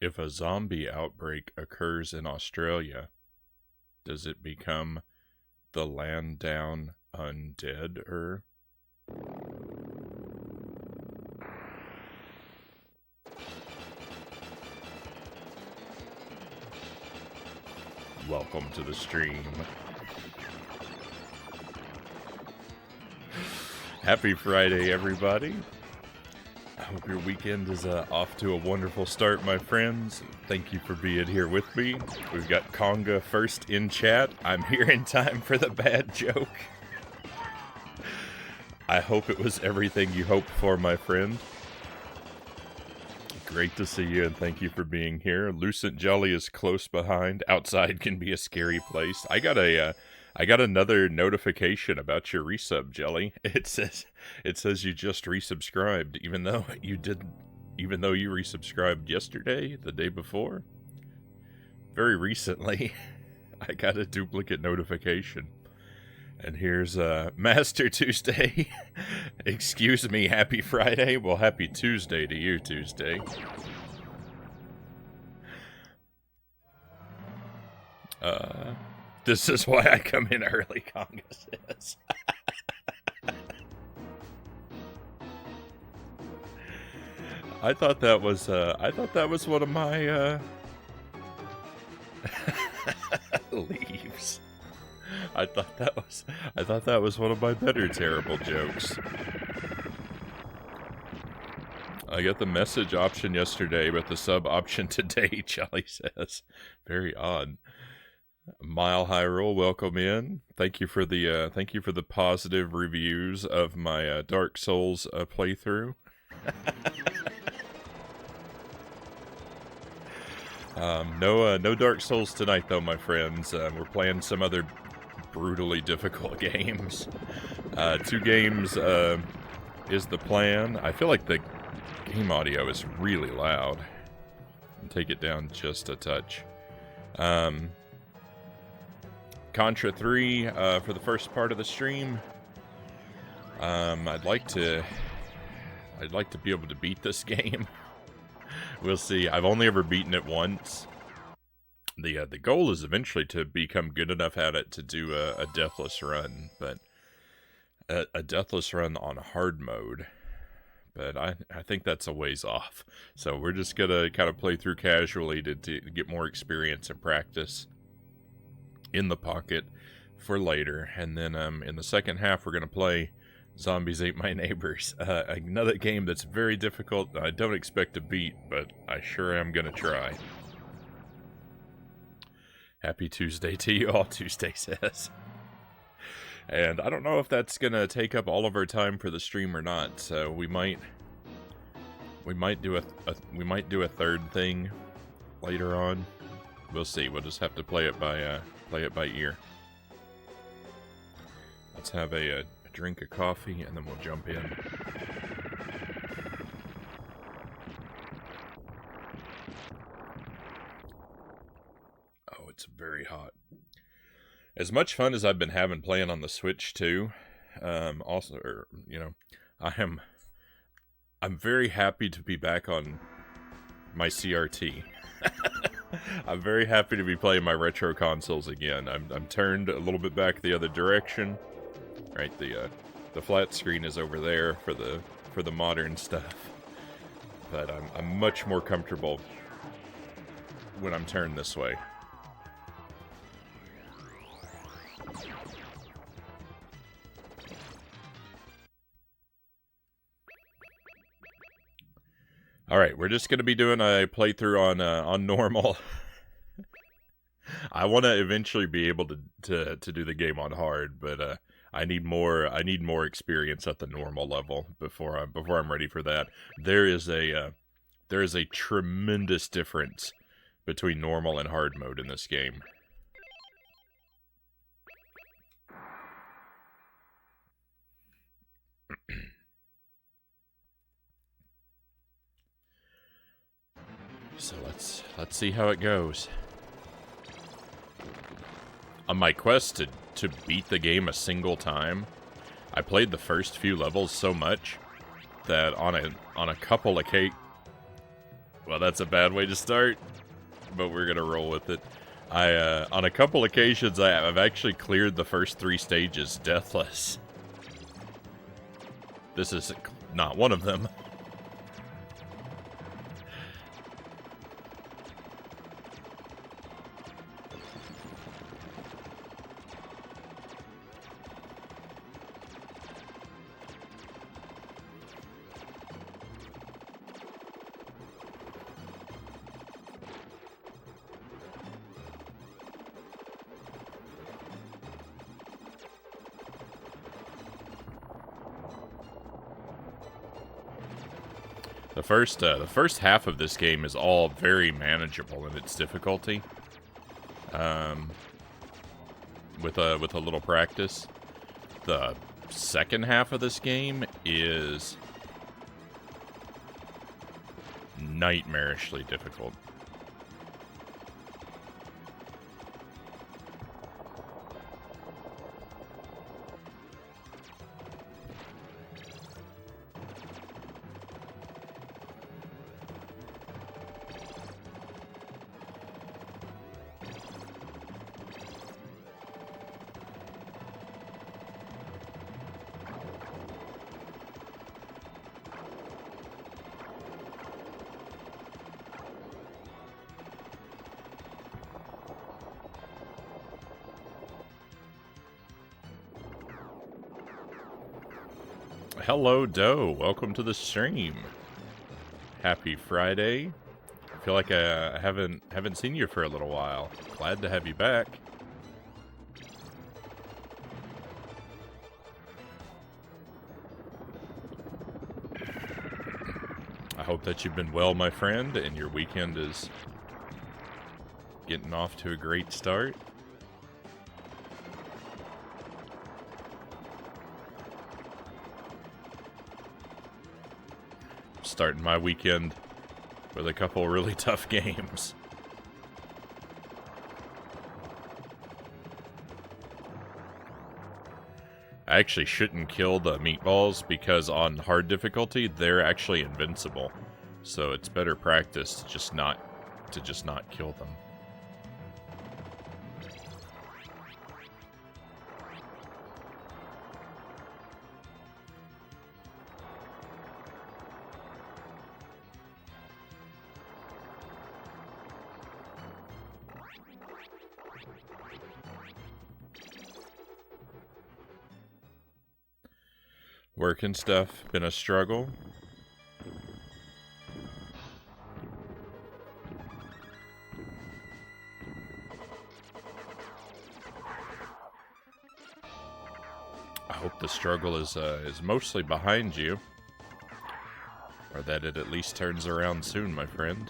If a zombie outbreak occurs in Australia, does it become the land down undead or welcome to the stream. Happy Friday, everybody. I hope your weekend is off to a wonderful start, my friends. Thank you for being here with me. We've got Conga first in chat. I'm here in time for the bad joke. I hope it was everything you hoped for, my friend. Great to see you, and thank you for being here. Lucent Jelly is close behind. Outside can be a scary place. I got another notification about your resub, Jelly. It says you just resubscribed, even though you resubscribed yesterday, the day before. Very recently, I got a duplicate notification. And here's Master Tuesday. Excuse me, happy Friday. Well, happy Tuesday to you, Tuesday. This is why I come in early, Conga says. I thought that was one of my leaves. I thought that was one of my better terrible jokes. I got the message option yesterday, but the sub option today, Charlie says. Very odd. Mile High Roll, welcome in. Thank you for the positive reviews of my Dark Souls playthrough. No Dark Souls tonight, though, my friends. We're playing some other brutally difficult games. 2 games is the plan. I feel like the game audio is really loud. I'll take it down just a touch. Contra 3 for the first part of the stream. I'd like to be able to beat this game. We'll see. I've only ever beaten it once. The goal is eventually to become good enough at it to do a deathless run, but a deathless run on hard mode. But I think that's a ways off. So we're just gonna kind of play through casually to get more experience and practice in the pocket for later. And then in the second half, we're gonna play Zombies Ate My Neighbors. Another game that's very difficult. I don't expect to beat, but I sure am gonna try. Happy Tuesday to you all, Tuesday says. And I don't know if that's gonna take up all of our time for the stream or not. So we might do a third thing later on. We'll see. We'll just have to play it by ear. Let's have a drink of coffee and then we'll jump in. It's very hot. As much fun as I've been having playing on the Switch too, I'm very happy to be back on my CRT. I'm very happy to be playing my retro consoles again. I'm turned a little bit back the other direction. Right, the flat screen is over there for the modern stuff. But I'm much more comfortable when I'm turned this way. Alright, we're just going to be doing a playthrough on normal. I want to eventually be able to do the game on hard, but I need more experience at the normal level before I'm ready for that. There is a tremendous difference between normal and hard mode in this game. So let's see how it goes. On my quest to beat the game a single time, I played the first few levels so much that on a couple of Well, that's a bad way to start, but we're gonna roll with it. On a couple occasions, I've actually cleared the first 3 stages deathless. This is not one of them. The first half of this game is all very manageable in its difficulty. With a little practice. The second half of this game is nightmarishly difficult. Hello, Doe. Welcome to the stream. Happy Friday. I feel like I haven't seen you for a little while. Glad to have you back. I hope that you've been well, my friend, and your weekend is getting off to a great start. Starting my weekend with a couple really tough games. I actually shouldn't kill the meatballs because on hard difficulty they're actually invincible. So it's better practice to just not kill them. Work and stuff, been a struggle. I hope the struggle is mostly behind you. Or that it at least turns around soon, my friend.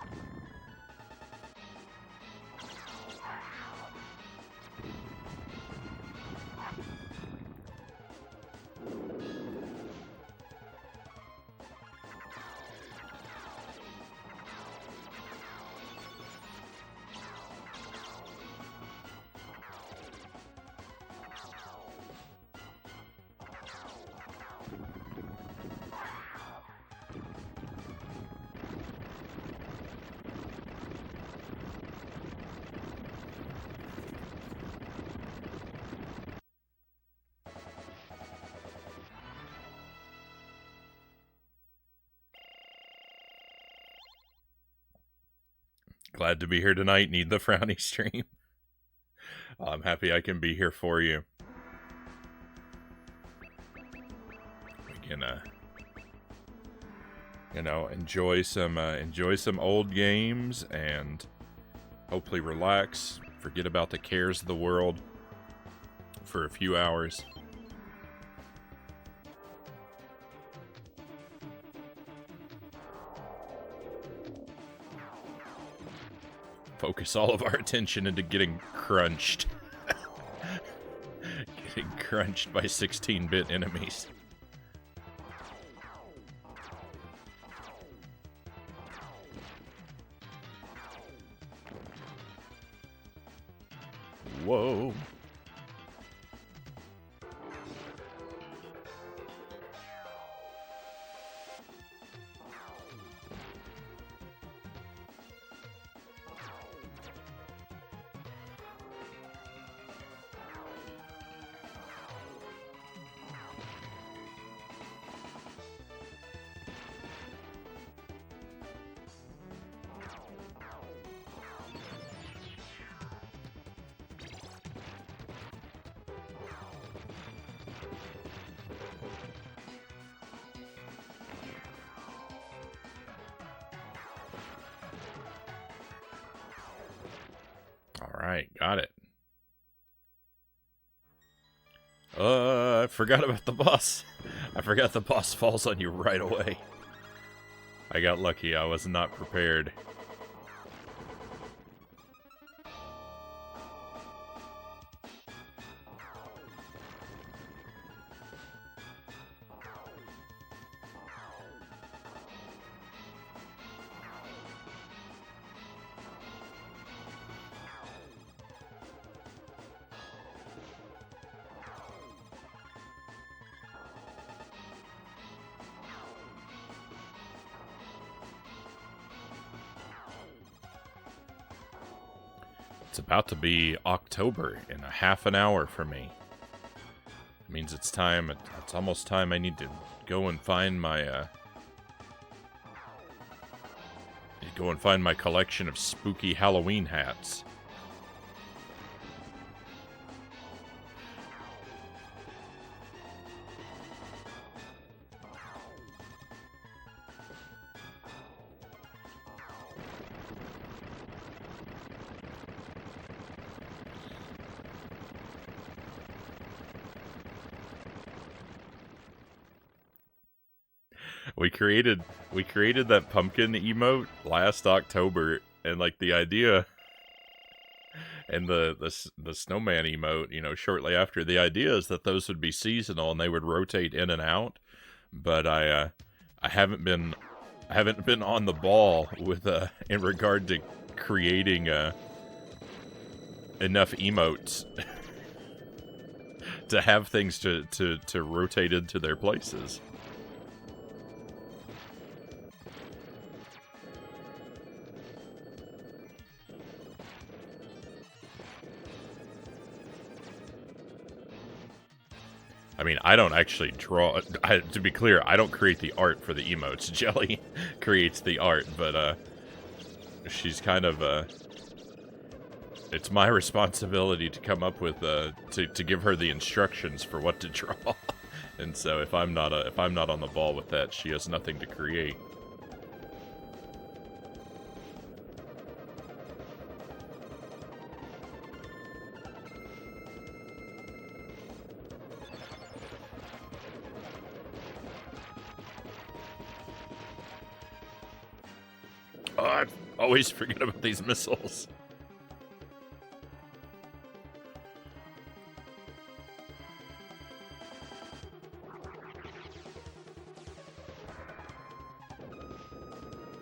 Glad to be here tonight. Need the Frownie stream. I'm happy I can be here for you. We can, enjoy some old games and hopefully relax, forget about the cares of the world for a few hours. Focus all of our attention into getting crunched. Getting crunched by 16-bit enemies. Whoa. Alright, got it. I forgot about the boss. I forgot the boss falls on you right away. I got lucky, I was not prepared. It's about to be October in a half an hour for me. It means it's time, it's almost time I need to go and find my, collection of spooky Halloween hats. We created that pumpkin emote last October, and like the idea, and the snowman emote, you know, shortly after. The idea is that those would be seasonal and they would rotate in and out. But I haven't been on the ball with in regard to creating enough emotes to have things to rotate into their places. I mean, I don't actually draw. To be clear, I don't create the art for the emotes. Jelly creates the art, but she's kind of it's my responsibility to come up with to give her the instructions for what to draw. And so if I'm not on the ball with that, she has nothing to create. Oh, I always forget about these missiles.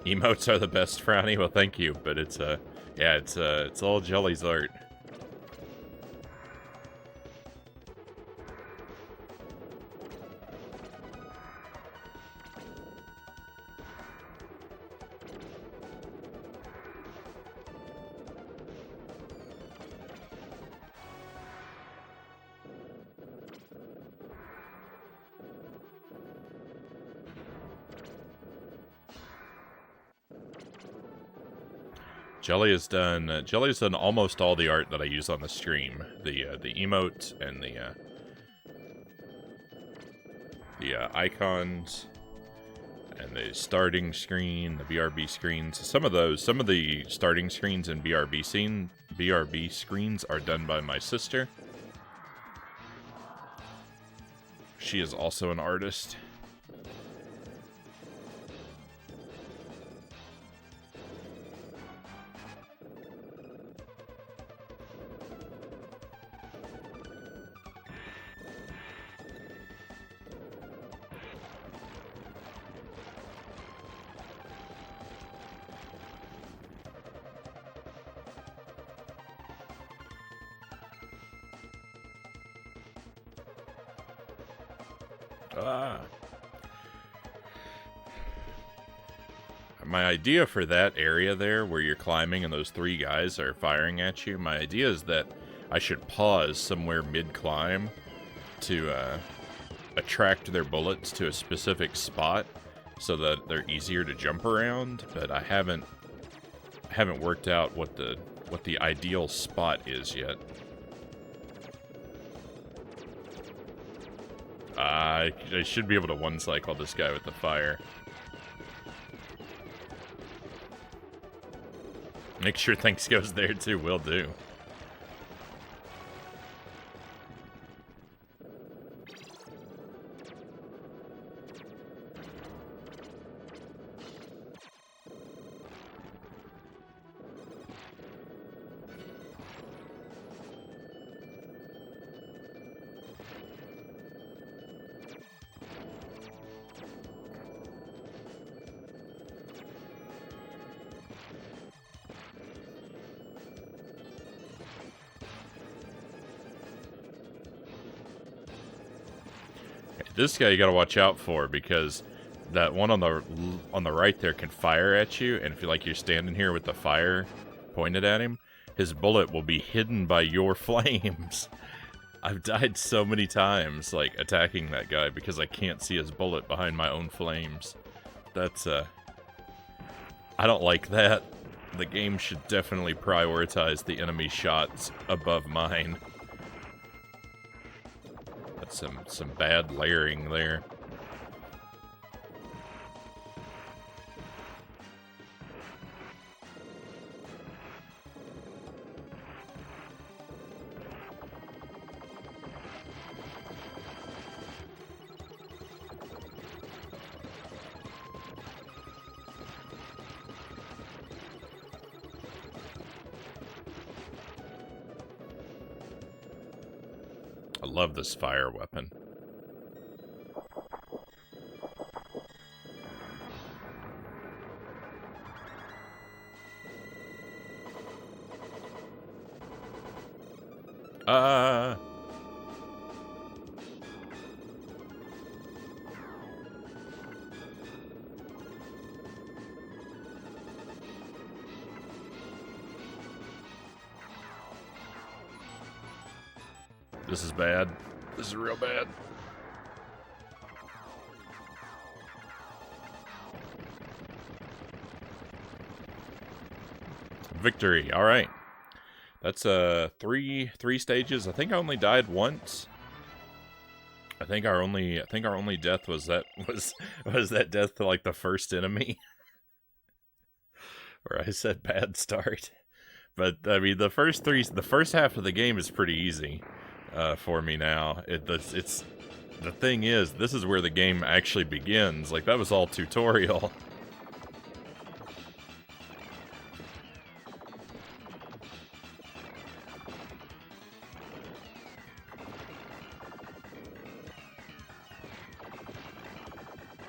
Emotes are the best, Frownie. Well, thank you, but it's yeah, it's all Jelly's art. Jelly has done almost all the art that I use on the stream. The emote and the icons and the starting screen, the BRB screens. Some of the starting screens and BRB screens are done by my sister. She is also an artist. My idea for that area there, where you're climbing and those three guys are firing at you, my idea is that I should pause somewhere mid-climb to attract their bullets to a specific spot so that they're easier to jump around, but I haven't worked out what the ideal spot is yet. I should be able to one-cycle this guy with the fire. Make sure thanks goes there too. Will do. This guy you gotta watch out for, because that one on the right there can fire at you, and if you're standing here with the fire pointed at him, his bullet will be hidden by your flames. I've died so many times, like, attacking that guy because I can't see his bullet behind my own flames. That's, I don't like that. The game should definitely prioritize the enemy shots above mine. That's some bad layering there. I love this fire weapon. This is bad. This is real bad. Victory. All right. That's three stages. I think I only died once. I think our only death was that death to like the first enemy. Where I said bad start. But I mean the first half of the game is pretty easy for me now. It's the thing is, this is where the game actually begins. Like, that was all tutorial.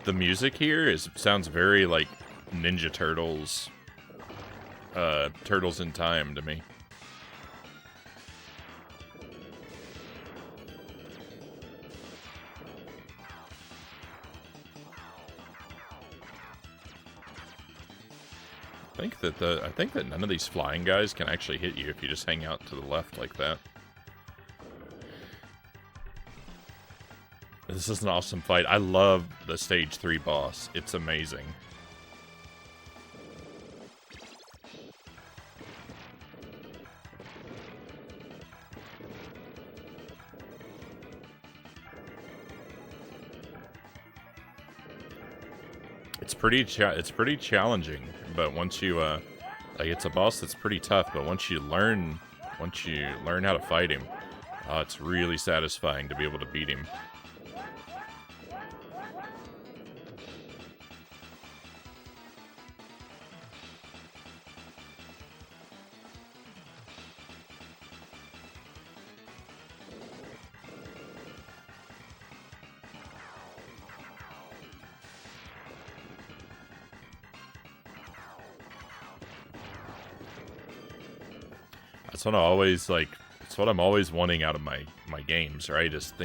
The music here sounds very like Ninja Turtles, Turtles in Time to me. I think that none of these flying guys can actually hit you if you just hang out to the left like that. This is an awesome fight. I love the Stage 3 boss. It's amazing. It's pretty challenging, but once you like, it's a boss that's pretty tough, but once you learn how to fight him, it's really satisfying to be able to beat him. That's what I always like. It's what I'm always wanting out of my games, right? Is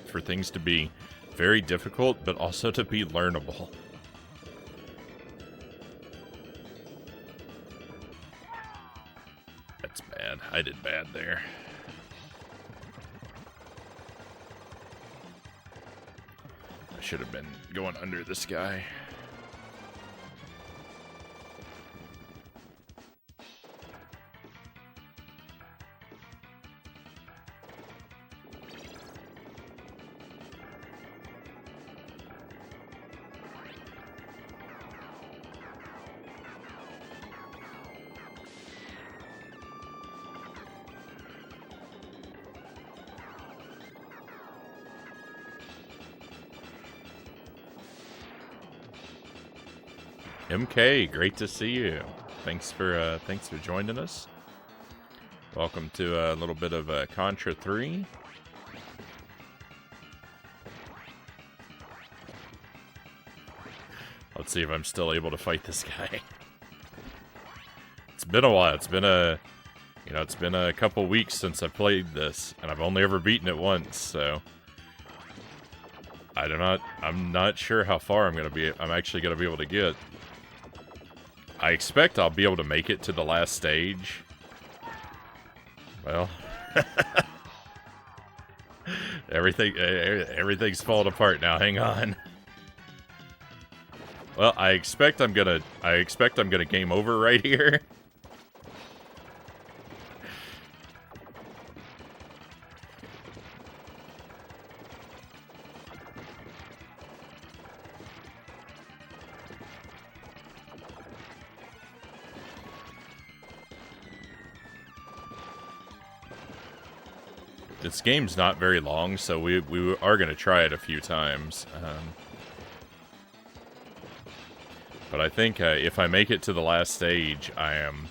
for things to be very difficult, but also to be learnable. That's bad. I did bad there. I should have been going under this guy. MK, great to see you. Thanks for joining us. Welcome to a little bit of Contra 3. Let's see if I'm still able to fight this guy. It's been a while. It's been a couple weeks since I played this, and I've only ever beaten it once, so I'm not sure how far I'm actually gonna be able to get. I expect I'll be able to make it to the last stage. Well, everything's falling apart now. Hang on. Well, I expect I'm gonna game over right here. This game's not very long, so we are going to try it a few times. But I think if I make it to the last stage, I'm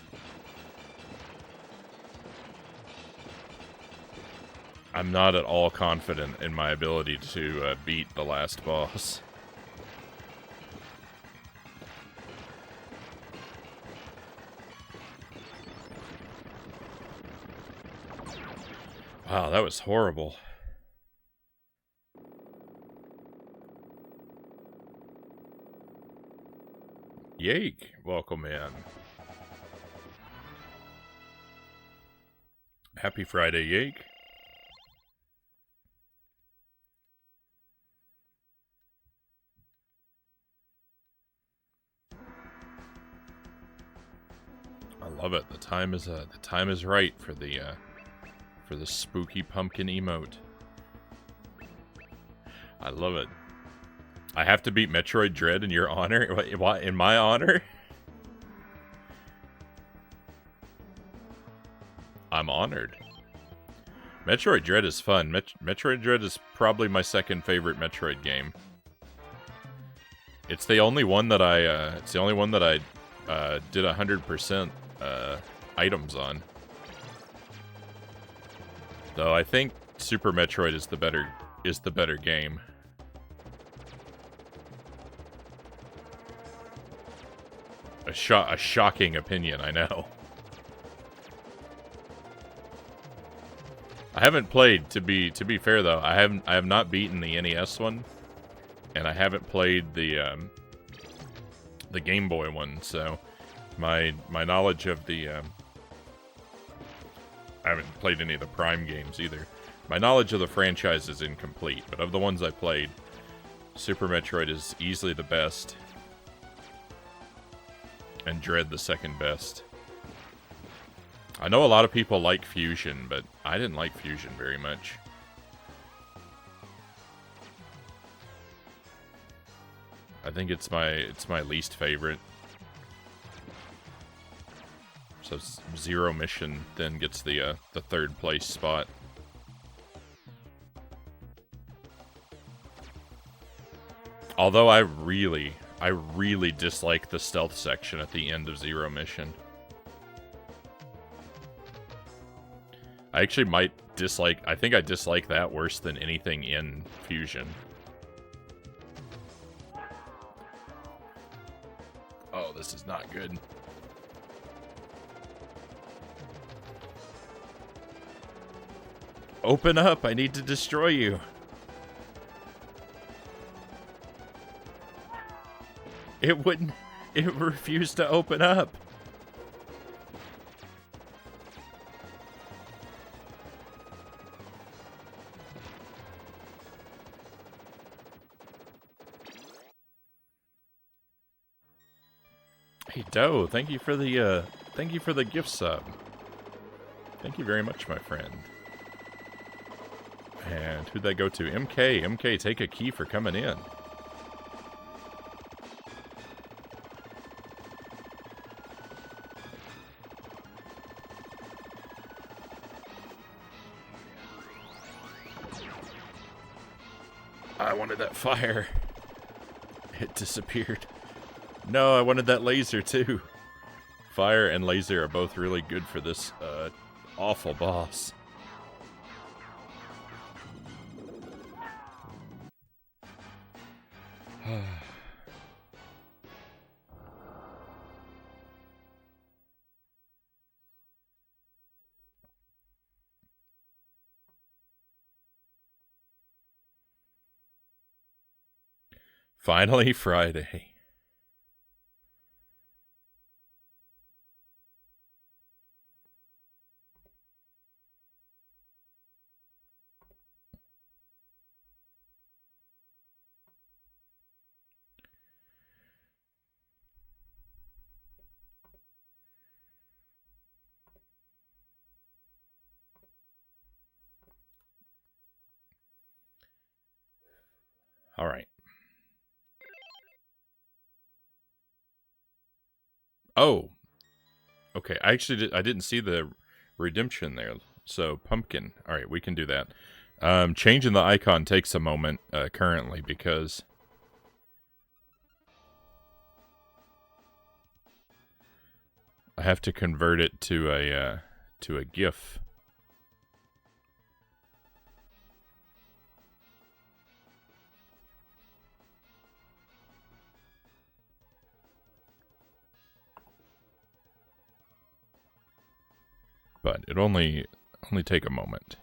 not at all confident in my ability to beat the last boss. Wow, that was horrible. Yake, welcome in. Happy Friday, Yake. I love it. The time is right for the spooky pumpkin emote. I love it. I have to beat Metroid Dread in your honor? What, in my honor? I'm honored. Metroid Dread is fun. Metroid Dread is probably my second favorite Metroid game. It's the only one that I did 100% items on. Though I think Super Metroid is the better game. A shocking opinion, I know. I haven't played, to be fair though. I have not beaten the NES one, and I haven't played the Game Boy one. So my knowledge of the I haven't played any of the Prime games either. My knowledge of the franchise is incomplete, but of the ones I played, Super Metroid is easily the best, and Dread the second best. I know a lot of people like Fusion, but I didn't like Fusion very much. I think it's my least favorite. So Zero Mission then gets the third place spot. Although I really dislike the stealth section at the end of Zero Mission. I actually might dislike... I think I dislike that worse than anything in Fusion. Oh, this is not good. Open up! I need to destroy you! It wouldn't... It refused to open up! Hey Doe, thank you for the gift sub. Thank you very much, my friend. And who'd that go to? MK. MK, take a key for coming in. I wanted that fire. It disappeared. No, I wanted that laser too. Fire and laser are both really good for this awful boss. Finally Friday. All right. Oh. Okay, I actually I didn't see the redemption there. So pumpkin. All right, we can do that. Changing the icon takes a moment currently because I have to convert it to a GIF. But it only take a moment.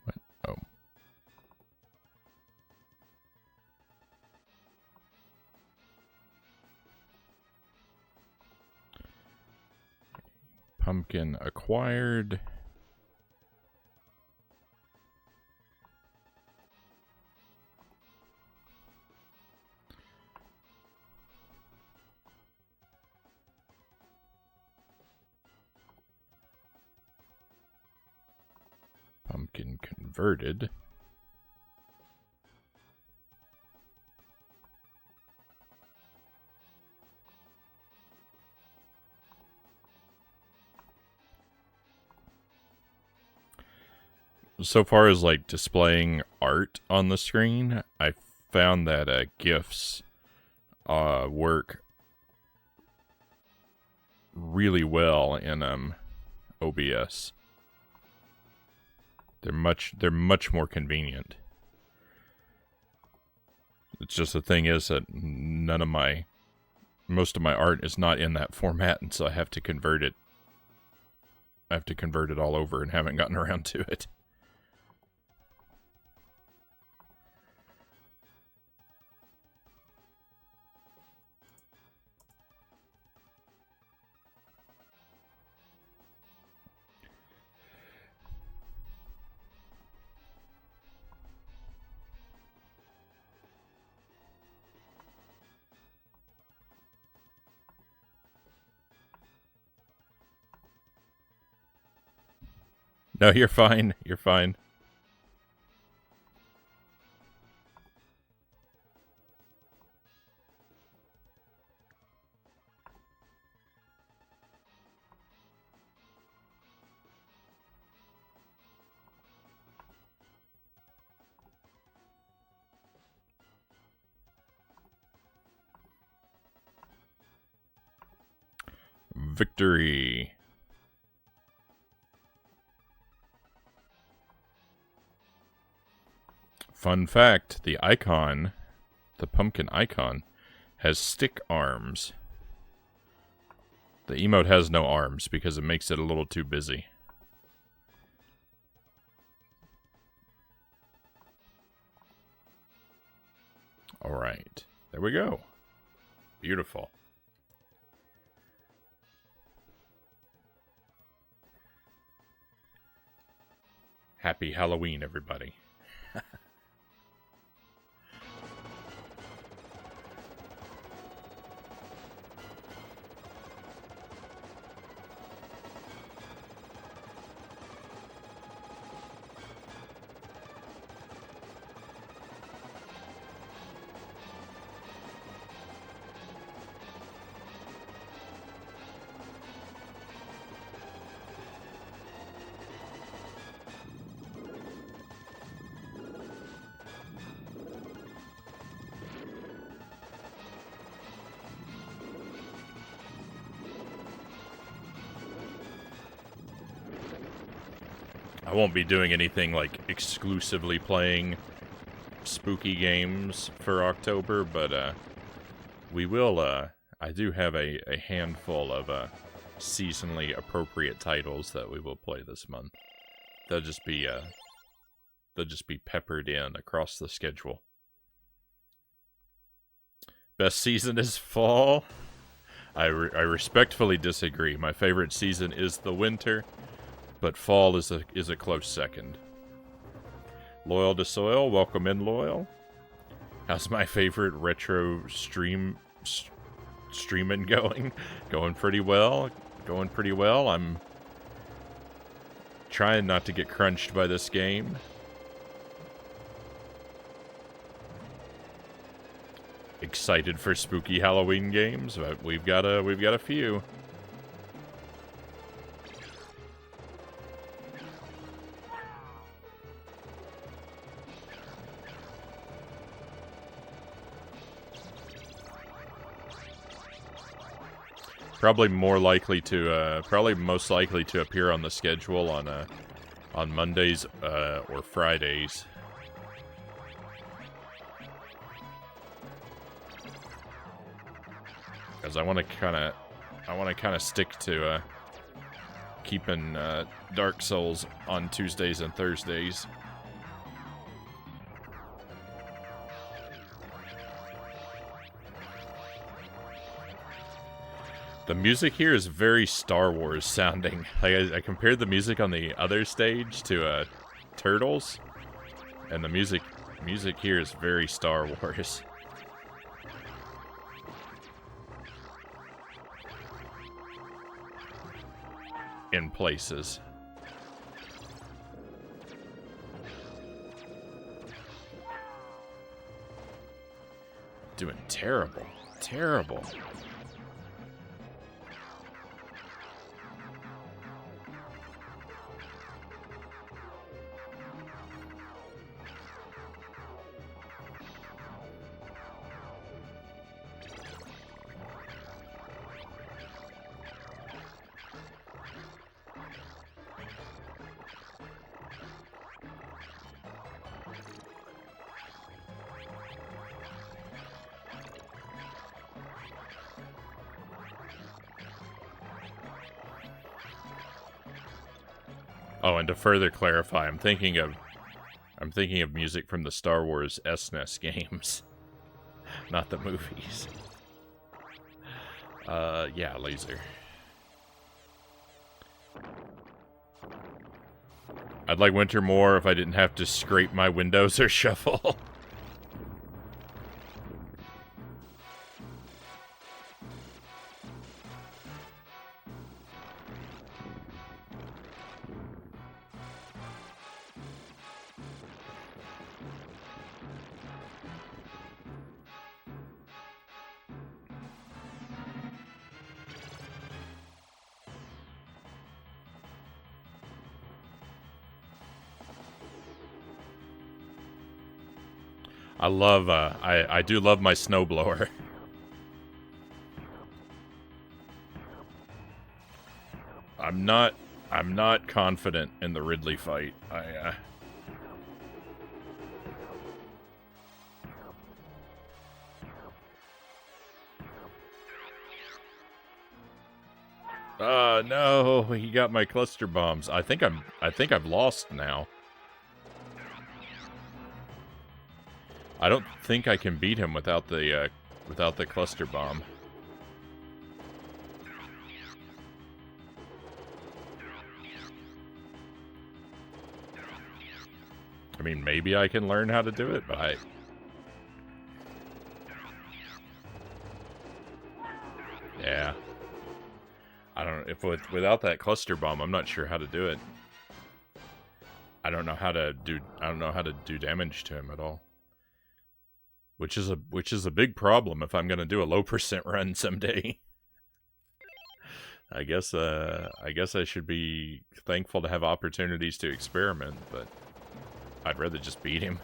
What? Oh. Pumpkin acquired. Pumpkin converted. So far as like displaying art on the screen, I found that GIFs work really well in OBS. They're much more convenient. It's just the thing is that most of my art is not in that format, and so I have to convert it. I have to convert it all over and haven't gotten around to it. No, you're fine. You're fine. Victory. Fun fact, the pumpkin icon, has stick arms. The emote has no arms because it makes it a little too busy. Alright, there we go. Beautiful. Happy Halloween, everybody. I won't be doing anything like exclusively playing spooky games for October, but we will, I do have a handful of seasonally appropriate titles that we will play this month. They'll just be peppered in across the schedule. Best season is fall. I respectfully disagree. My favorite season is the winter, but fall is a close second. Loyal to Soil, welcome in, Loyal. How's my favorite retro streaming going? Going pretty well. I'm trying not to get crunched by this game. Excited for spooky Halloween games, but we've got a few. Probably most likely to appear on the schedule on Mondays or Fridays. Because I want to kind of stick to keeping Dark Souls on Tuesdays and Thursdays. The music here is very Star Wars sounding. I compared the music on the other stage to Turtles, and the music here is very Star Wars. In places. Doing terrible. Terrible. Oh, and to further clarify, I'm thinking of music from the Star Wars SNES games, not the movies. Yeah, laser. I'd like winter more if I didn't have to scrape my windows or shuffle. I do love my snowblower. I'm not confident in the Ridley fight. No, he got my cluster bombs. I think I've lost now. I don't think I can beat him without the cluster bomb. I mean, maybe I can learn how to do it, but yeah. I don't know without that cluster bomb, I'm not sure how to do it. I don't know how to do damage to him at all. Which is a big problem if I'm gonna do a low percent run someday. I guess I should be thankful to have opportunities to experiment, but I'd rather just beat him.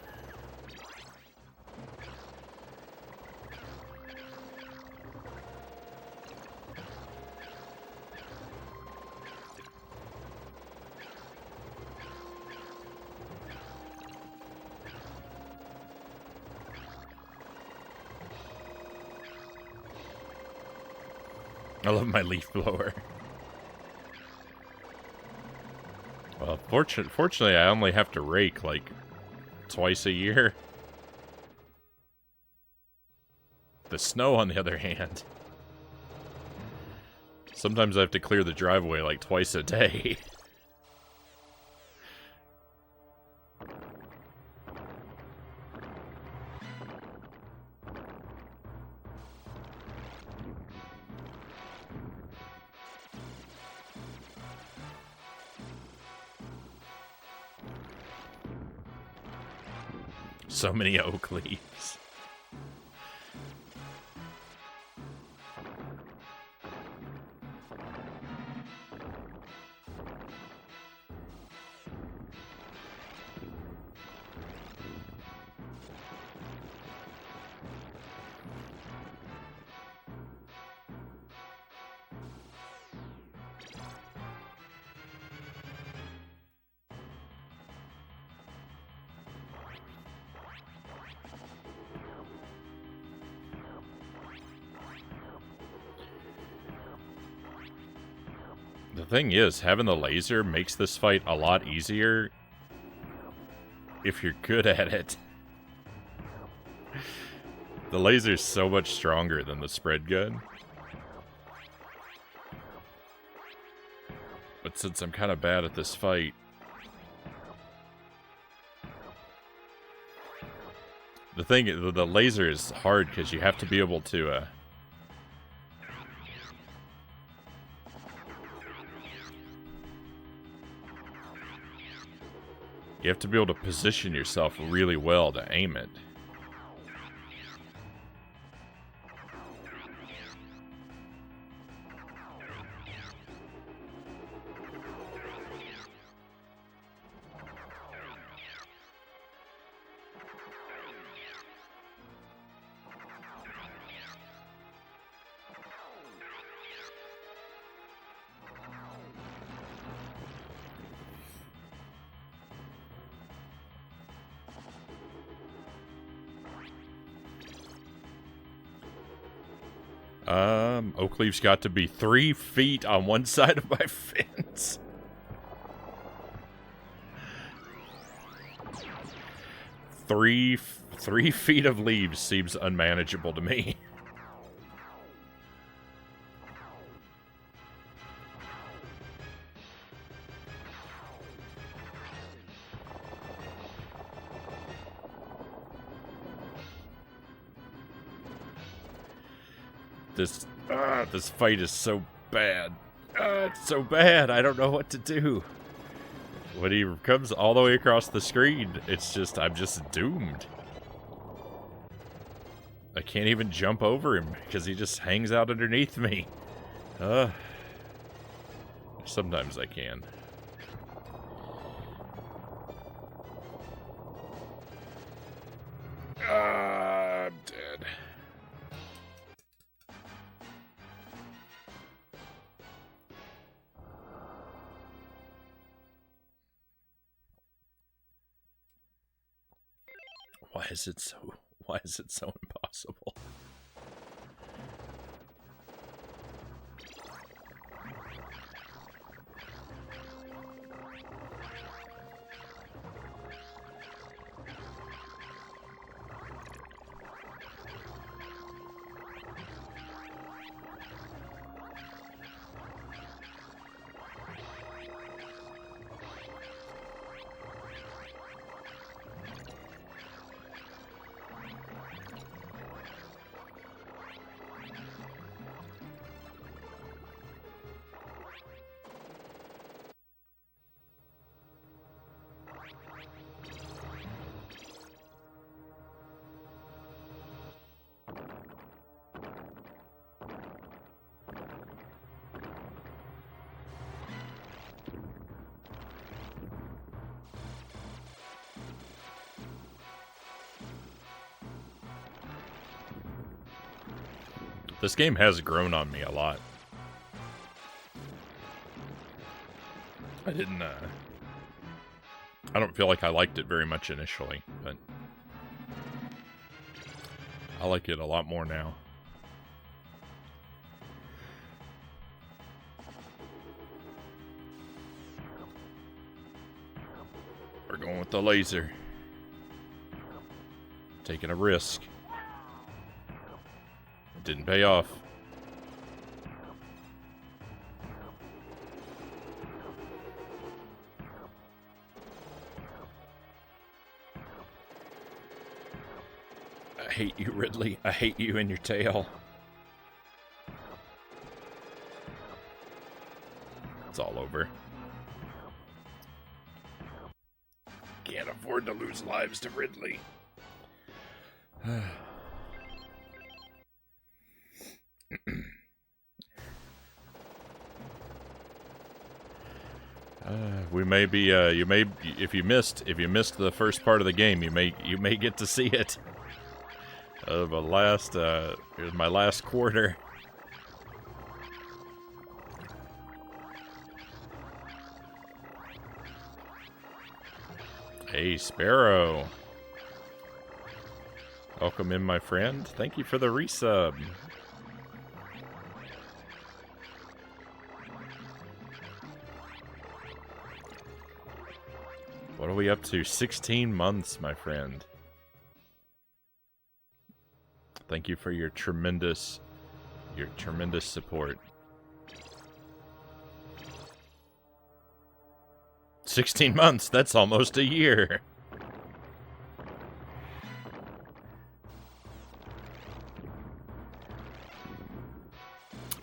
I love my leaf blower. Well, fortunately, I only have to rake, like, twice a year. The snow, on the other hand. Sometimes I have to clear the driveway, like, twice a day. So many oak leaves. The thing is, having the laser makes this fight a lot easier if you're good at it. The laser's so much stronger than the spread gun. But since I'm kind of bad at this fight, the laser is hard because you have to be able to you have to be able to position yourself really well to aim it. Oak leaves got to be 3 feet on one side of my fence. Three feet of leaves seems unmanageable to me. This fight is so bad. It's so bad. I don't know what to do. When he comes all the way across the screen, it's just, I'm just doomed. I can't even jump over him because he just hangs out underneath me. Sometimes I can. I'm dead. Why is it so impossible? This game has grown on me a lot. I don't feel like I liked it very much initially, but I like it a lot more now. We're going with the laser. Taking a risk. It didn't pay off. I hate you, Ridley. I hate you and your tail. It's all over. Can't afford to lose lives to Ridley. We may be. You may. If you missed the first part of the game, you may get to see it. Here's my last quarter. Hey, Sparrow. Welcome in, my friend. Thank you for the resub. What are we up to? 16 months, my friend. Thank you for your tremendous support. 16 months, that's almost a year.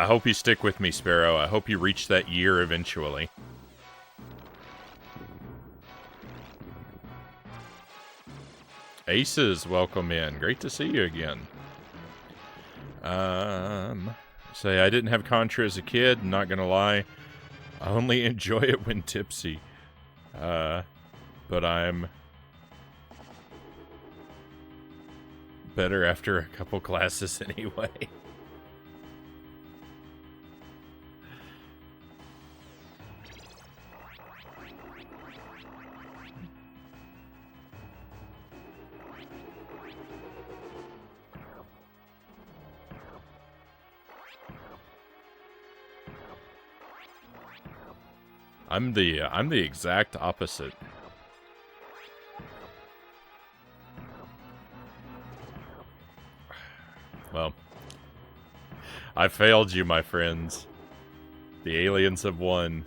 I hope you stick with me, Sparrow. I hope you reach that year eventually. Aces, welcome in. Great to see you again. Say, I didn't have Contra as a kid, not gonna lie. I only enjoy it when tipsy. But I'm better after a couple classes anyway. I'm the exact opposite. Well, I failed you, my friends. The aliens have won.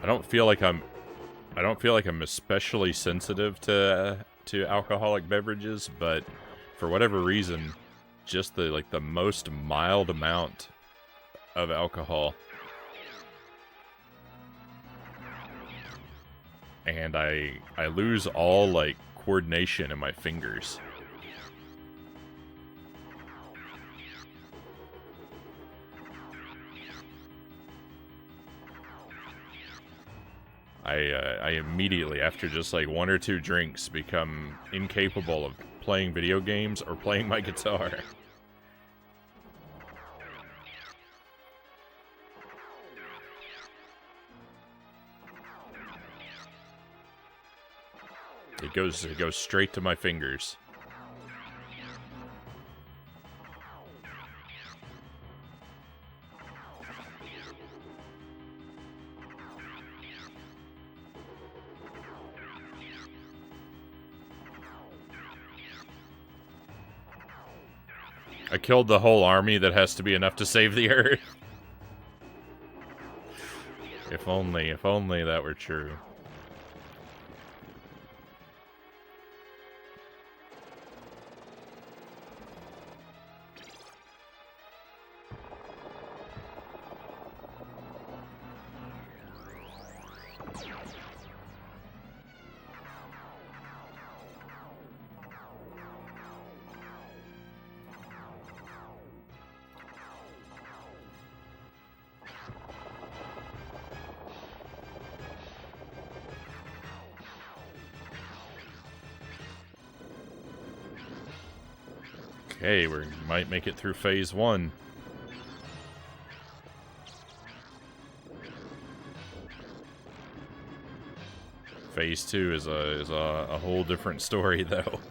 I don't feel like I'm especially sensitive to alcoholic beverages, but for whatever reason, just the most mild amount of alcohol, and I lose all coordination in my fingers. I immediately, after just one or two drinks, become incapable of playing video games or playing my guitar. It goes straight to my fingers. I killed the whole army that has to be enough to save the Earth. If only that were true. Okay, we might make it through phase 1. Phase 2 is a whole different story, though.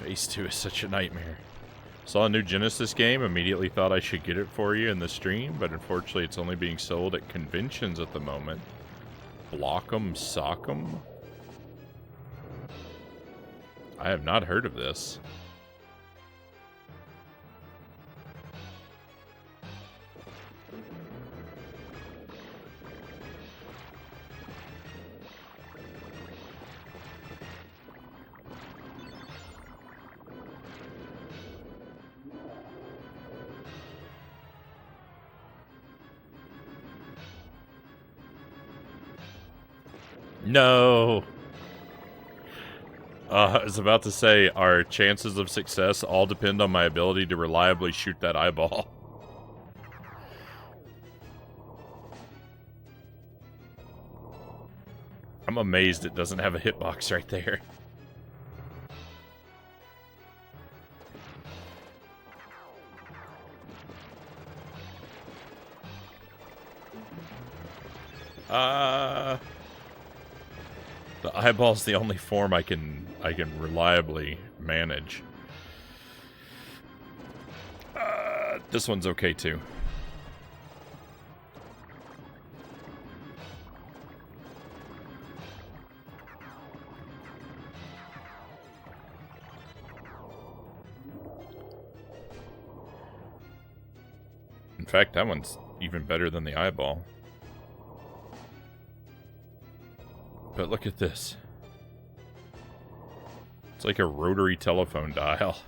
Phase 2 is such a nightmare. Saw a new Genesis game, immediately thought I should get it for you in the stream, but unfortunately it's only being sold at conventions at the moment. Block'em Sock'em? I have not heard of this. No! I was about to say, our chances of success all depend on my ability to reliably shoot that eyeball. I'm amazed it doesn't have a hitbox right there. The eyeball's the only form I can reliably manage. This one's okay too. In fact, that one's even better than the eyeball. But look at this. It's like a rotary telephone dial.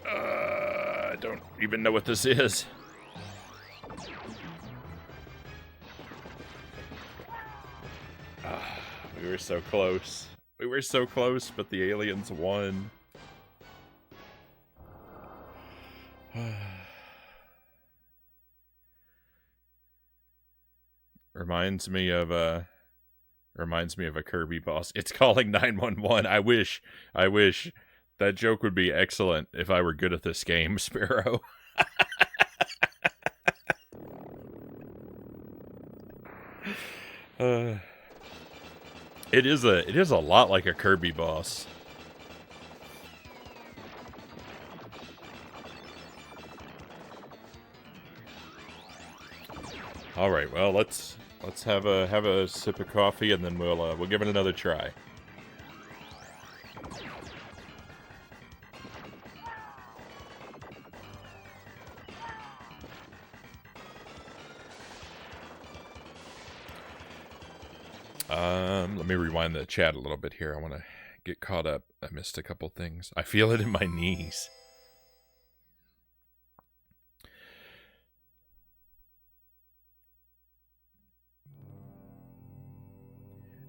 I don't even know what this is. We were so close. We were so close, but the aliens won. Reminds me of a Kirby boss. It's calling 911. I wish that joke would be excellent if I were good at this game, Sparrow. It is a lot like a Kirby boss. All right, well, let's have a sip of coffee and then we'll give it another try. Let me rewind the chat a little bit here. I want to get caught up. I missed a couple things. I feel it in my knees.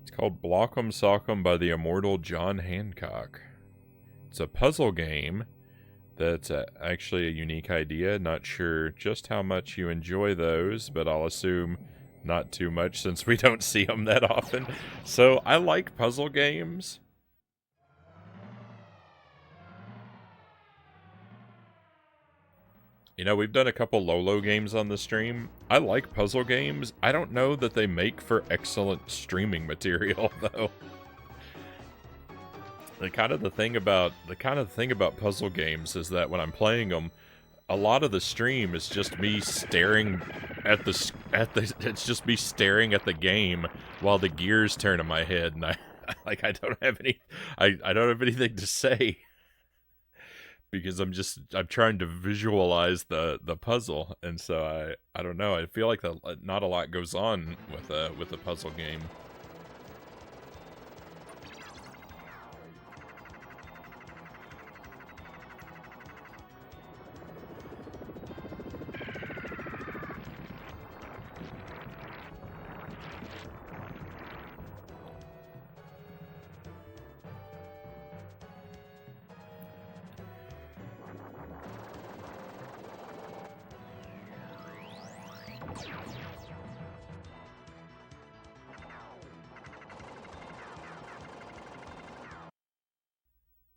It's called Block'em Sock'em by the immortal John Hancock. It's a puzzle game that's actually a unique idea. Not sure just how much you enjoy those, but I'll assume not too much since we don't see them that often. So I like puzzle games. You know, we've done a couple Lolo games on the stream. I like puzzle games. I don't know that they make for excellent streaming material, though. The kind of thing about puzzle games is that when I'm playing them, a lot of the stream is just me staring at it's just me staring at the game while the gears turn in my head, and I don't have anything to say because I'm trying to visualize the puzzle, and so I don't know. I feel like not a lot goes on with a puzzle game.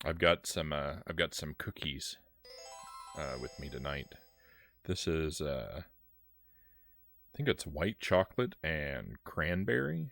I've got some cookies with me tonight. This is I think it's white chocolate and cranberry.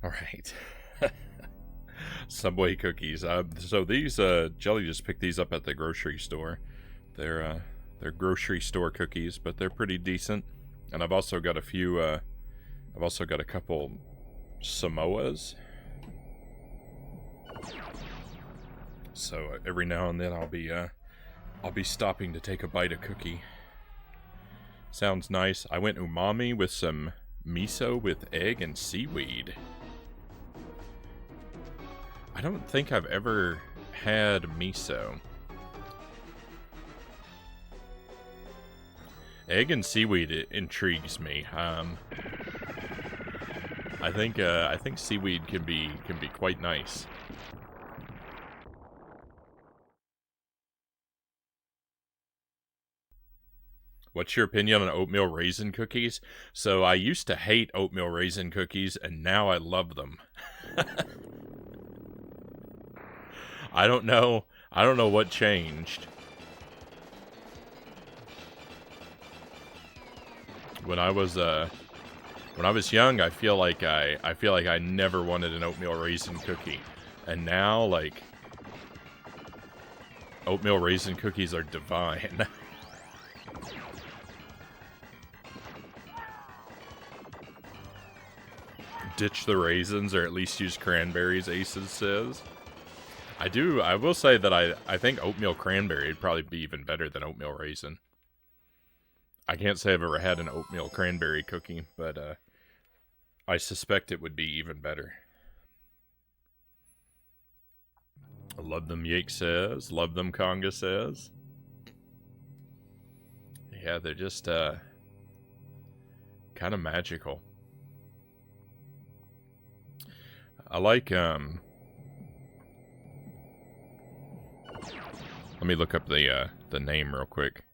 All right. Subway cookies. So these, Jelly just picked these up at the grocery store. They're grocery store cookies, but they're pretty decent. And I've also got a few, I've also got a couple Samoas. So every now and then I'll be stopping to take a bite of cookie. Sounds nice. I went umami with some miso with egg and seaweed. I don't think I've ever had miso. Egg and seaweed, it intrigues me. I think seaweed can be quite nice. What's your opinion on oatmeal raisin cookies? So I used to hate oatmeal raisin cookies, and now I love them. I don't know what changed. When I was young, I feel like I never wanted an oatmeal raisin cookie, and now like oatmeal raisin cookies are divine. Ditch the raisins, or at least use cranberries, Aces says. I will say that I think oatmeal cranberry would probably be even better than oatmeal raisin. I can't say I've ever had an oatmeal cranberry cookie, but I suspect it would be even better. Love them, Yake says. Love them, Conga says. Yeah, they're just kind of magical. I like, let me look up the name real quick.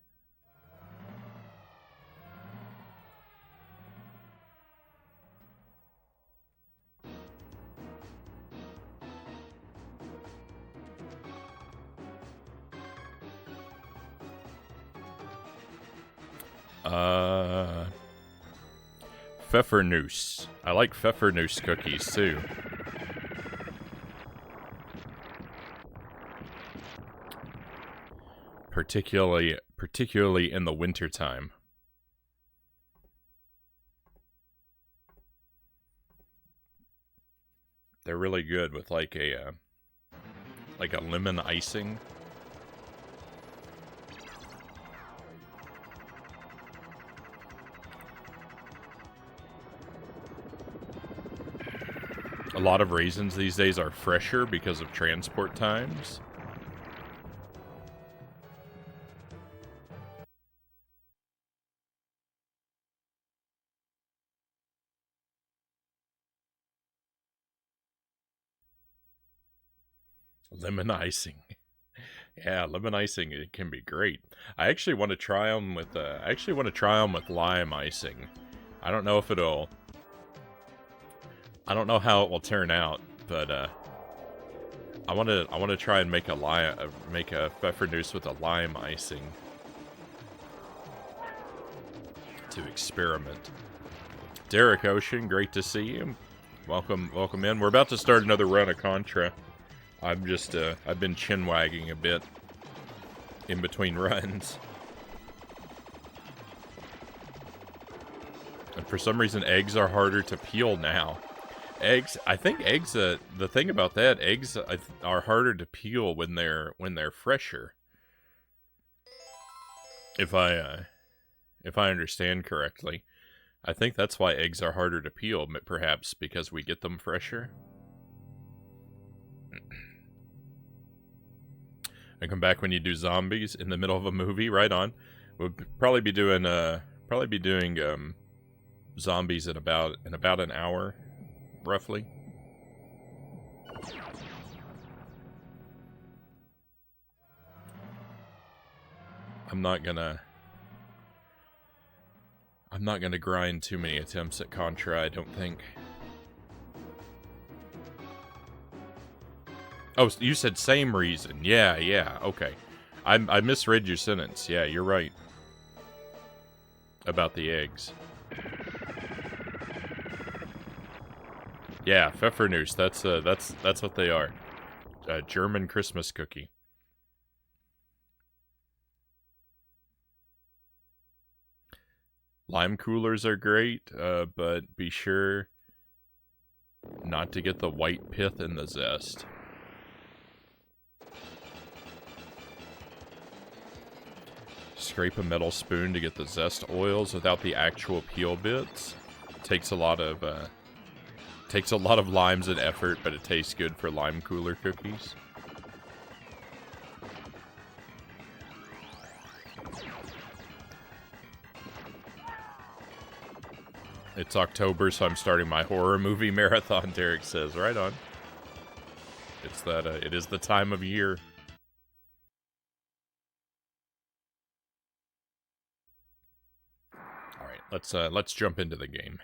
Pfeffernuss. I like Pfeffernuss cookies too. Particularly in the wintertime. They're really good with like a lemon icing. A lot of raisins these days are fresher because of transport times. Lemon icing. Yeah, lemon icing, it can be great. I actually want to try them with lime icing. I don't know how it will turn out, but I want to try and make a Pfeffernuss with a lime icing to experiment. Derek Ocean, great to see you. Welcome in. We're about to start another run of Contra. I've been chin wagging a bit in between runs. And for some reason, eggs are harder to peel now. I think eggs, the thing about that, eggs are harder to peel when they're fresher. If I understand correctly. I think that's why eggs are harder to peel, perhaps because we get them fresher. And come back when you do zombies in the middle of a movie. Right on. We'll probably be doing zombies in about an hour, roughly. I'm not gonna grind too many attempts at Contra, I don't think. Oh, you said same reason. Yeah, okay. I misread your sentence. Yeah, you're right. About the eggs. Yeah, Pfeffernuss, that's what they are. A German Christmas cookie. Lime coolers are great, but be sure not to get the white pith and the zest. Scrape a metal spoon to get the zest oils without the actual peel bits. Takes a lot of limes and effort, but it tastes good for lime cooler cookies. It's October, so I'm starting my horror movie marathon, Derek says. Right on. It's that, it is the time of year. Alright, let's jump into the game.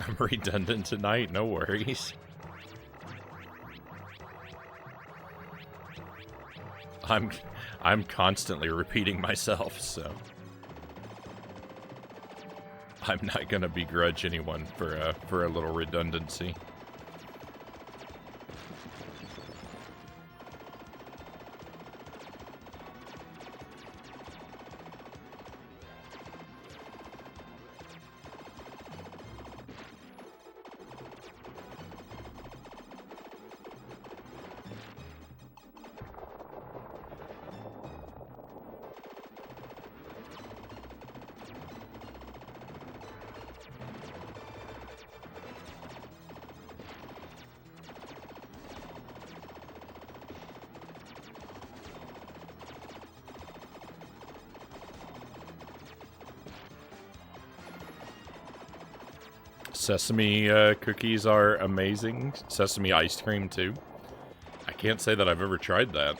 I'm redundant tonight, no worries. I'm constantly repeating myself, so I'm not gonna begrudge anyone for a little redundancy. Sesame cookies are amazing. Sesame ice cream, too. I can't say that I've ever tried that.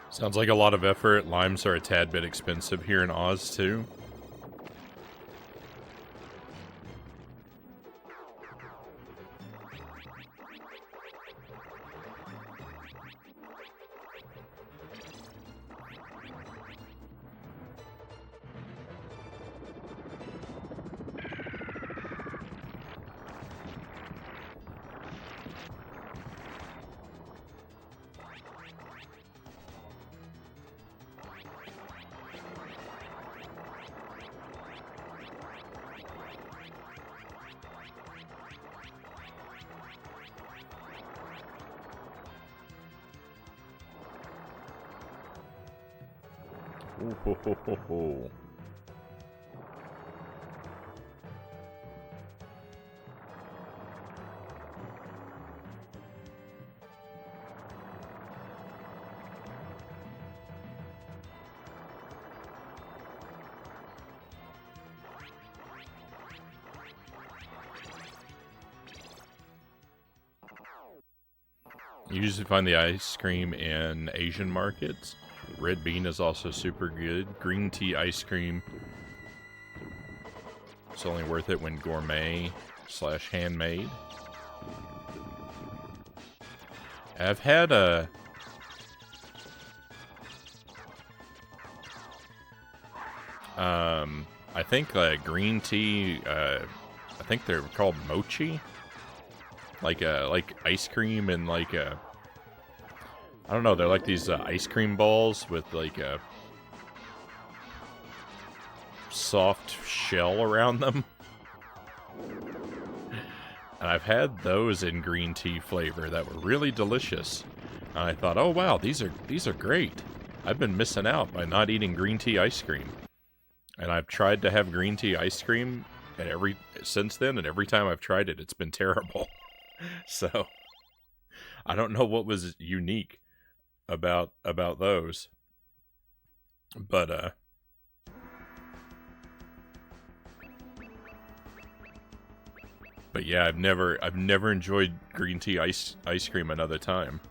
Sounds like a lot of effort. Limes are a tad bit expensive here in Oz, too. Ooh, ho, ho, ho, ho. You usually find the ice cream in Asian markets. Red bean is also super good. Green tea ice cream. It's only worth it when gourmet / handmade. I've had a... I think green tea, I think they're called mochi. Like ice cream and like I don't know, they're like these ice cream balls with like a soft shell around them. And I've had those in green tea flavor that were really delicious. And I thought, oh wow, these are great. I've been missing out by not eating green tea ice cream. And I've tried to have green tea ice cream since then, and every time I've tried it, it's been terrible. So I don't know what was unique about those. But yeah, I've never enjoyed green tea ice cream another time.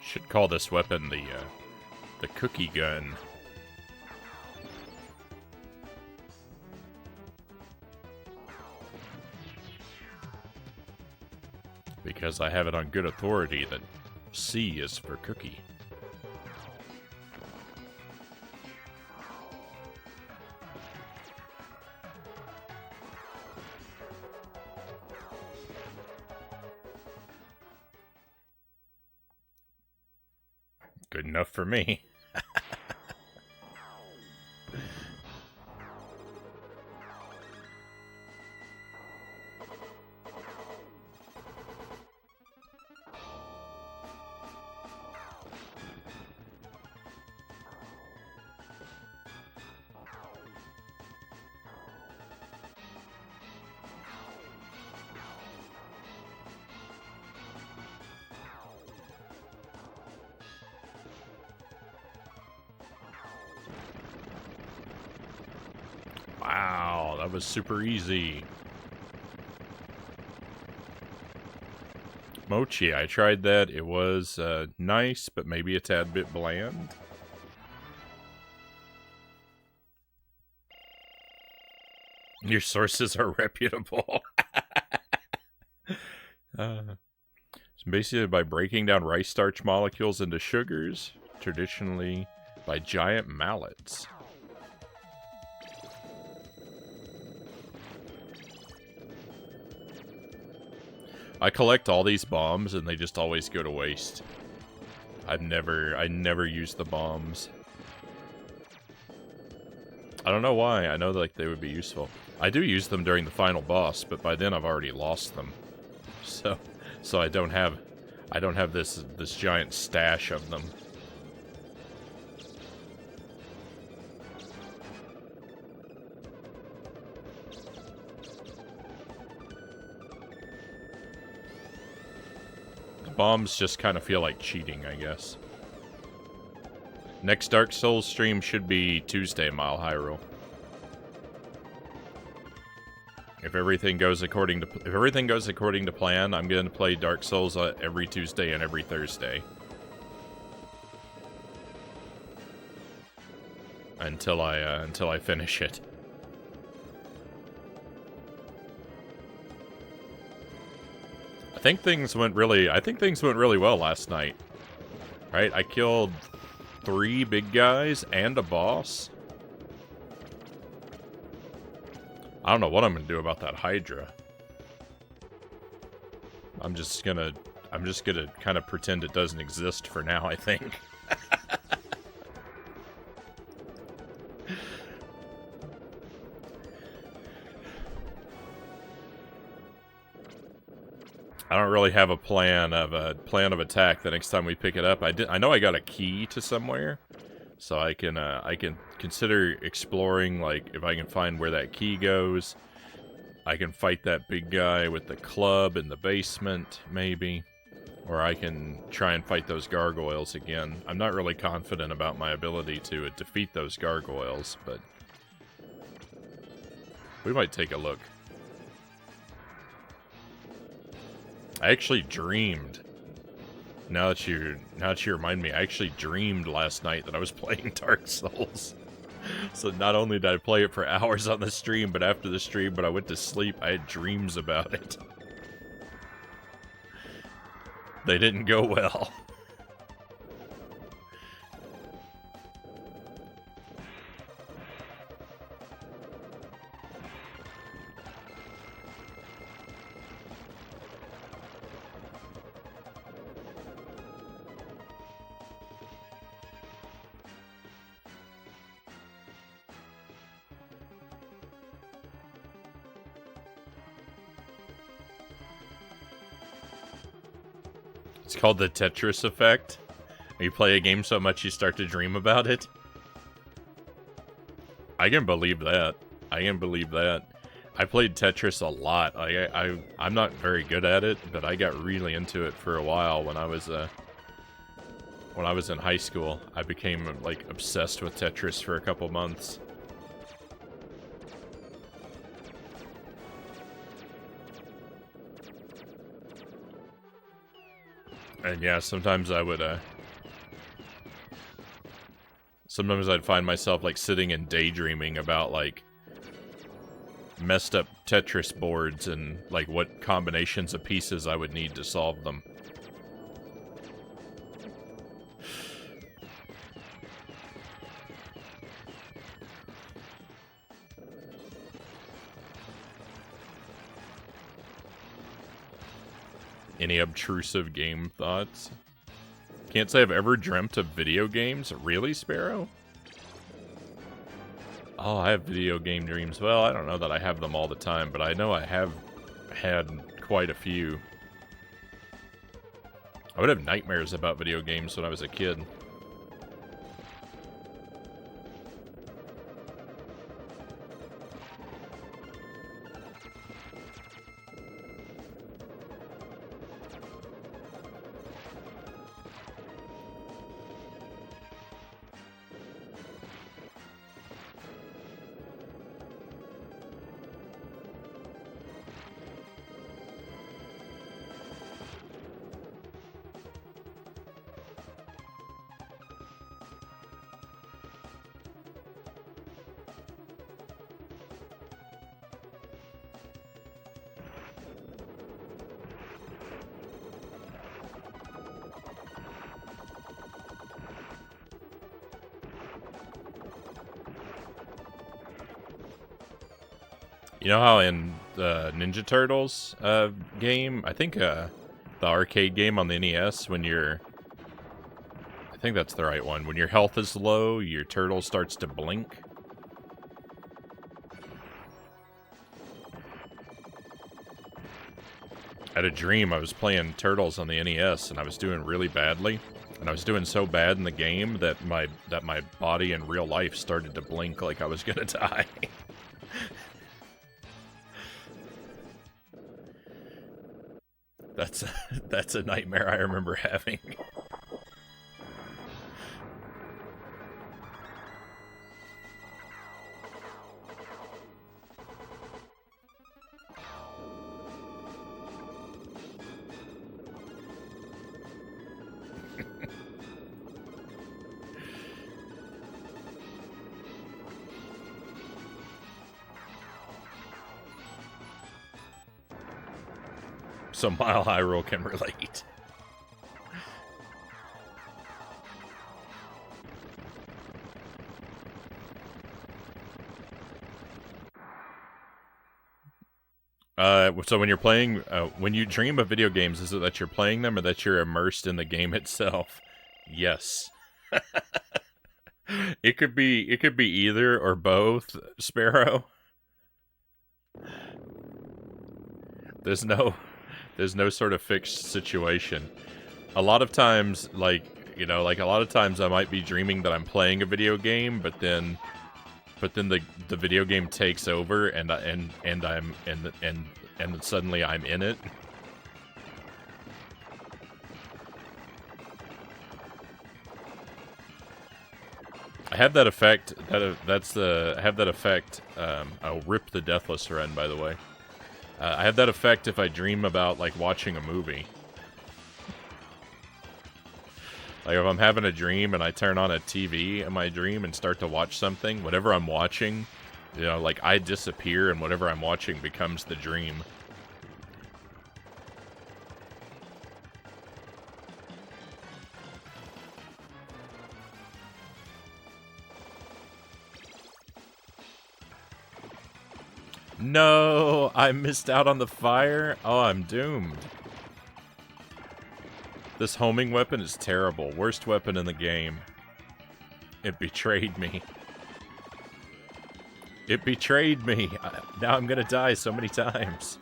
Should call this weapon the cookie gun. Because I have it on good authority that C is for cookie. Good enough for me. Wow, that was super easy. Mochi, I tried that. It was nice, but maybe a tad bit bland. Your sources are reputable. It's basically by breaking down rice starch molecules into sugars, traditionally by giant mallets. I collect all these bombs and they just always go to waste. I never use the bombs. I don't know why. I know like they would be useful. I do use them during the final boss, but by then I've already lost them. So I don't have this giant stash of them. Bombs just kind of feel like cheating, I guess. Next Dark Souls stream should be Tuesday, Mile High Rule. If everything goes according to plan, I'm going to play Dark Souls every Tuesday and every Thursday. Until I finish it. I think things went really well last night. Right? I killed 3 big guys and a boss. I don't know what I'm gonna do about that Hydra. I'm just gonna kind of pretend it doesn't exist for now, I think. I don't really have a plan of attack the next time we pick it up. I know I got a key to somewhere, So I can consider exploring, like, if I can find where that key goes. I can fight that big guy with the club in the basement, maybe. Or I can try and fight those gargoyles again. I'm not really confident about my ability to defeat those gargoyles, but we might take a look. I actually dreamed. Now that you remind me, I actually dreamed last night that I was playing Dark Souls. So not only did I play it for hours on the stream, but after the stream, when I went to sleep, I had dreams about it. They didn't go well. It's called the Tetris effect. You play a game so much you start to dream about it. I can believe that. I can believe that. I played Tetris a lot. I'm not very good at it, but I got really into it for a while when I was in high school. I became like obsessed with Tetris for a couple months. And yeah, sometimes I would, sometimes I'd find myself, like, sitting and daydreaming about, like, messed up Tetris boards and, like, what combinations of pieces I would need to solve them. Any obtrusive game thoughts? Can't say I've ever dreamt of video games. Really, Sparrow? Oh, I have video game dreams. Well, I don't know that I have them all the time, but I know I have had quite a few. I would have nightmares about video games when I was a kid. You know how in the Ninja Turtles game, I think the arcade game on the NES, when you're... I think that's the right one. When your health is low, your turtle starts to blink. I had a dream I was playing Turtles on the NES, and I was doing really badly. And I was doing so bad in the game that my body in real life started to blink like I was gonna die. That's a nightmare I remember having. So Mile High Roll can relate. So when you're playing, when you dream of video games, is it that you're playing them or that you're immersed in the game itself? Yes. It could be either or both, Sparrow. There's no sort of fixed situation. A lot of times, like, You know, like a lot of times I might be dreaming that I'm playing a video game, but then the video game takes over and suddenly I'm in it. I have that effect. I have that effect. I'll rip the Deathless Run, by the way. I have that effect if I dream about like watching a movie. Like if I'm having a dream and I turn on a TV in my dream and start to watch something, whatever I'm watching, you know, like I disappear and whatever I'm watching becomes the dream. No, I missed out on the fire. Oh, I'm doomed. This homing weapon is terrible. Worst weapon in the game. It betrayed me. It betrayed me. Now I'm gonna die so many times.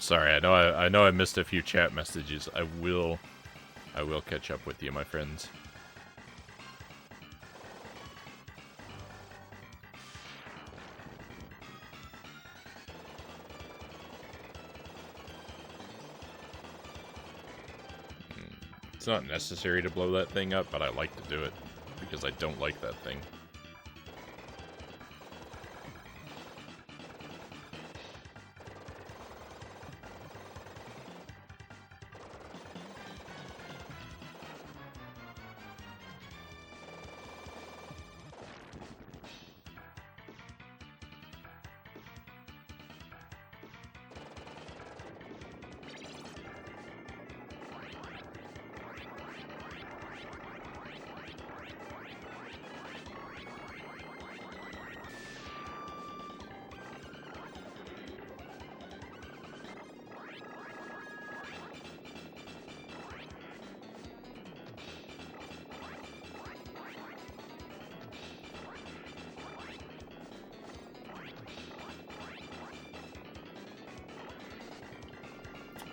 Sorry, I know I missed a few chat messages. I will catch up with you, my friends. It's not necessary to blow that thing up, but I like to do it because I don't like that thing.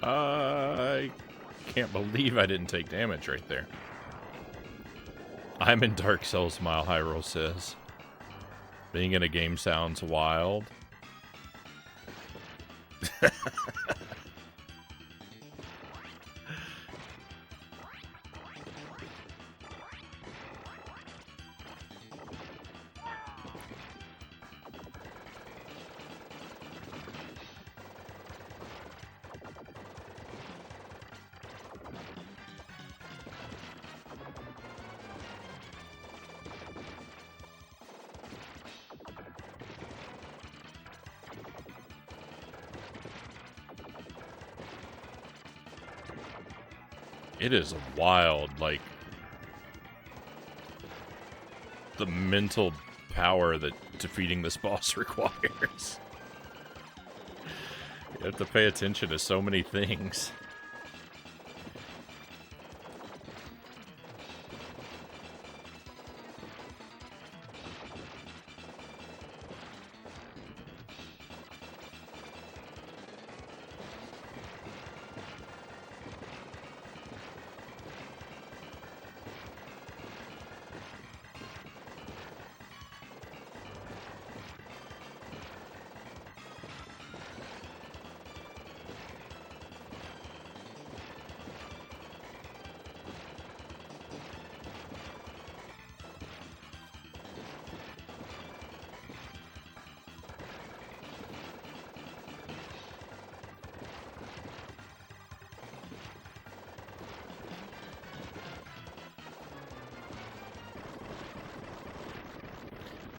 I can't believe I didn't take damage right there. I'm in Dark Souls, Mile Hyrule says. Being in a game sounds wild. It is wild, like, the mental power that defeating this boss requires. You have to pay attention to so many things.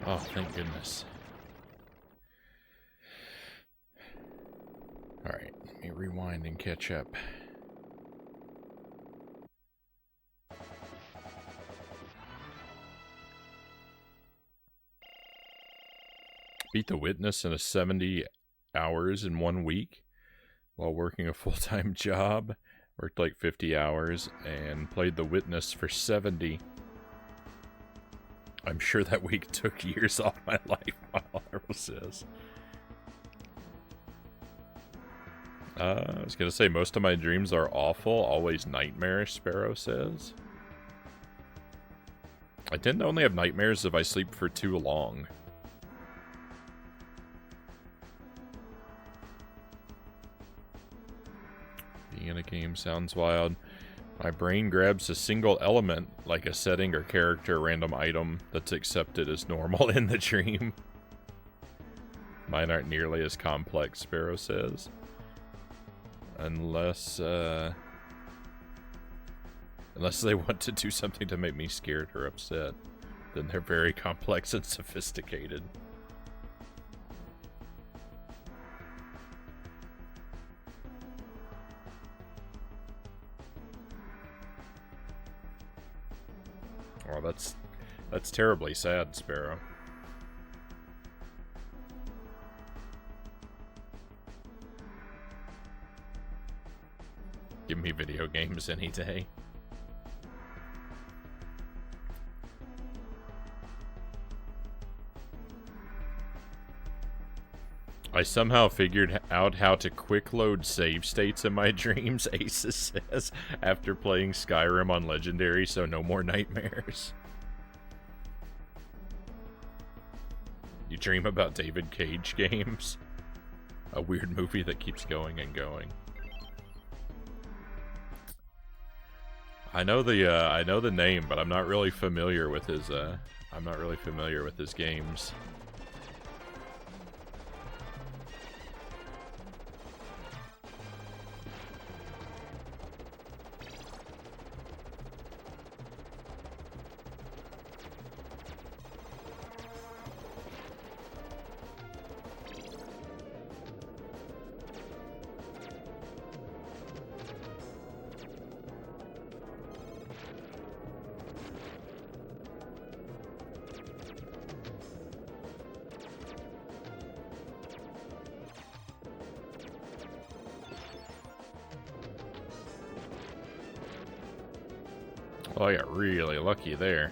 Oh, thank goodness. Alright, let me rewind and catch up. Beat the Witness in 70 hours in 1 week while working a full-time job. Worked like 50 hours and played The Witness for 70. I'm sure that week took years off my life, Arrow says. I was going to say, most of my dreams are awful, always nightmarish, Sparrow says. I tend to only have nightmares if I sleep for too long. Being in a game sounds wild. My brain grabs a single element, like a setting or character random item, that's accepted as normal in the dream. Mine aren't nearly as complex, Sparrow says. Unless they want to do something to make me scared or upset, then they're very complex and sophisticated. Oh, that's terribly sad, Sparrow. Give me video games any day. I somehow figured out how to quick load save states in my dreams, Aces says, after playing Skyrim on Legendary, so no more nightmares. You dream about David Cage games? A weird movie that keeps going and going. I know the name, but I'm not really familiar with his games. Oh, I got really lucky there.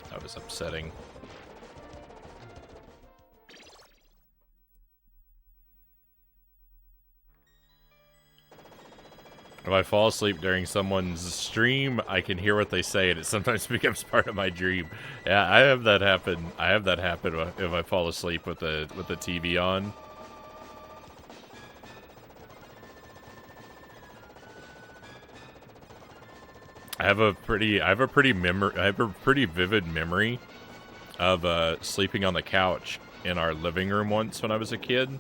That was upsetting. If I fall asleep during someone's stream, I can hear what they say, and it sometimes becomes part of my dream. Yeah, I have that happen. I have that happen if I fall asleep with the TV on. I have a pretty vivid memory of sleeping on the couch in our living room once when I was a kid.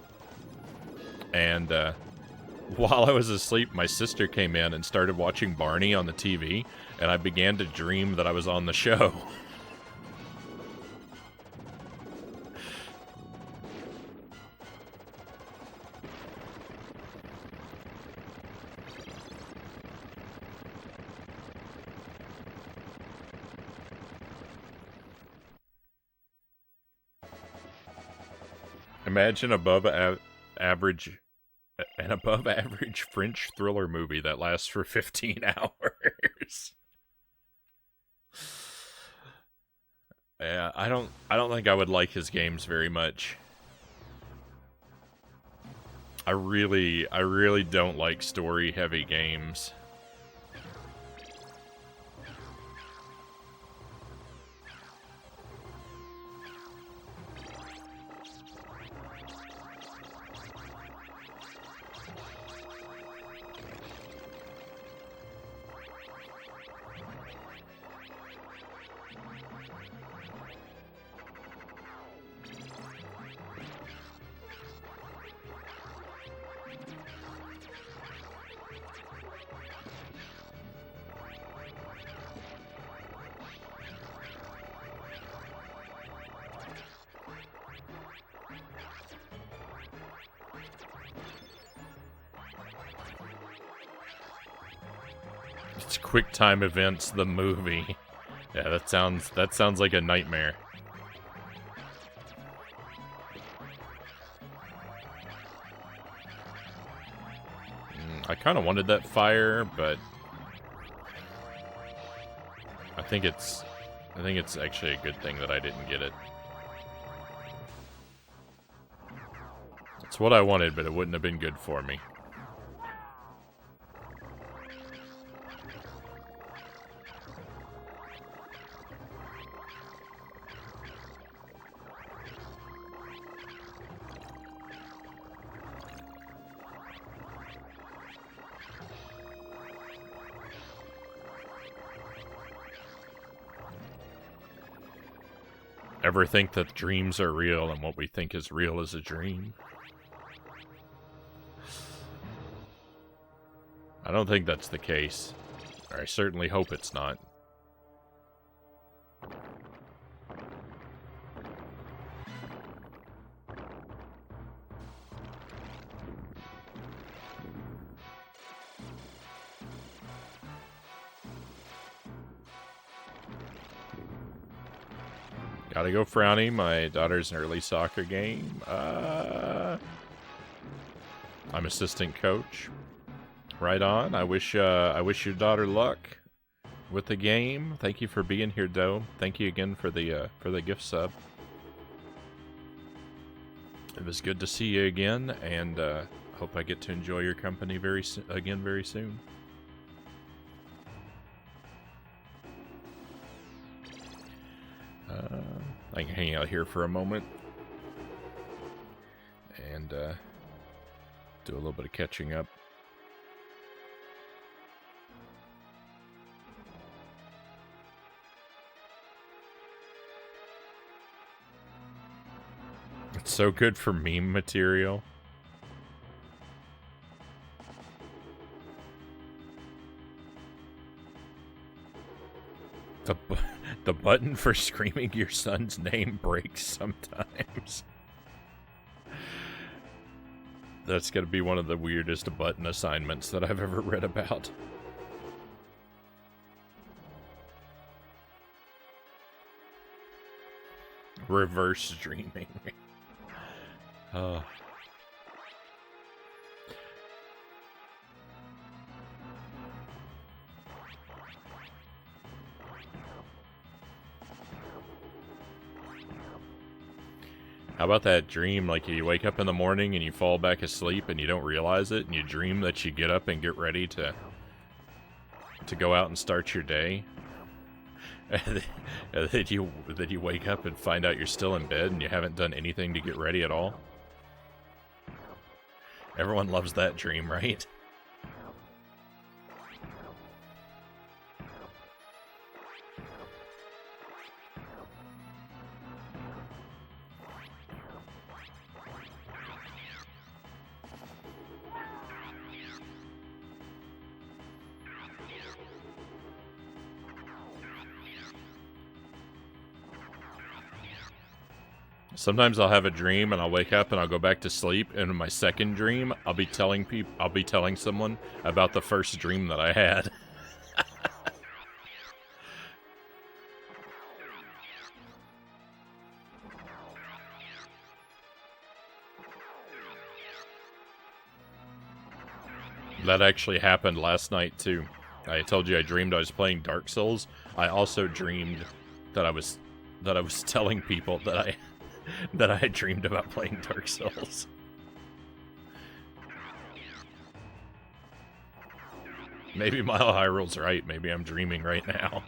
And while I was asleep, my sister came in and started watching Barney on the TV, and I began to dream that I was on the show. Imagine an above average French thriller movie that lasts for 15 hours. Yeah, I don't think I would like his games very much. I really don't like story-heavy games. It's Quick Time Events, the movie. Yeah, that sounds like a nightmare. I kind of wanted that fire, but I think it's actually a good thing that I didn't get it. It's what I wanted, but it wouldn't have been good for me. Ever think that dreams are real and what we think is real is a dream? I don't think that's the case. Or I certainly hope it's not. Gotta go, Frownie. My daughter's an early soccer game. I'm assistant coach. Right on. I wish your daughter luck with the game. Thank you for being here, Doe. Thank you again for the gift sub. It was good to see you again, and hope I get to enjoy your company very soon. I can hang out here for a moment and do a little bit of catching up. It's so good for meme material. The button for screaming your son's name breaks sometimes. That's gonna be one of the weirdest button assignments that I've ever read about. Reverse dreaming. How about that dream, like you wake up in the morning and you fall back asleep and you don't realize it, and you dream that you get up and get ready to go out and start your day? And that you wake up and find out you're still in bed and you haven't done anything to get ready at all? Everyone loves that dream, right? Sometimes I'll have a dream and I'll wake up and I'll go back to sleep, and in my second dream, I'll be telling someone about the first dream that I had. That actually happened last night too. I told you I dreamed I was playing Dark Souls. I also dreamed that I was telling people that I dreamed about playing Dark Souls. Maybe Mile High Rule's right. Maybe I'm dreaming right now.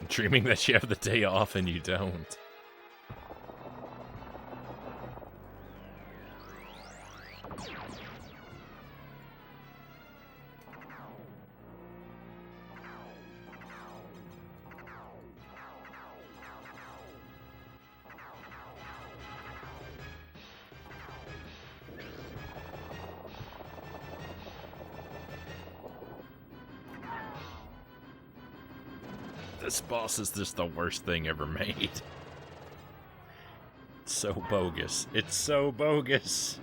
Dreaming that you have the day off and you don't. This boss is just the worst thing ever made. It's so bogus. It's so bogus.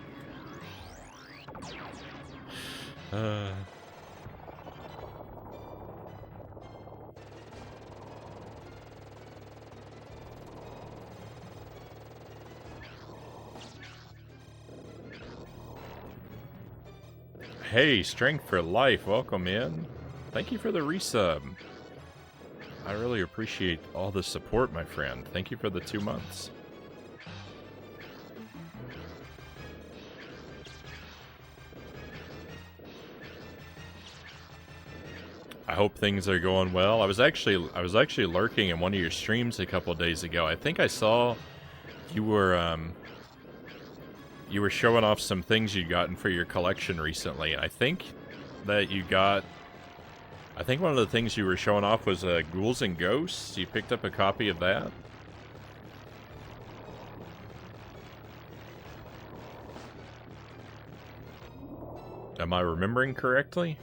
Hey, Strength for Life, welcome in. Thank you for the resub. I really appreciate all the support, my friend. Thank you for the 2 months. I hope things are going well. I was actually lurking in one of your streams a couple days ago. I think I saw you were showing off some things you'd gotten for your collection recently. I think that you got... I think one of the things you were showing off was Ghouls and Ghosts. You picked up a copy of that? Am I remembering correctly?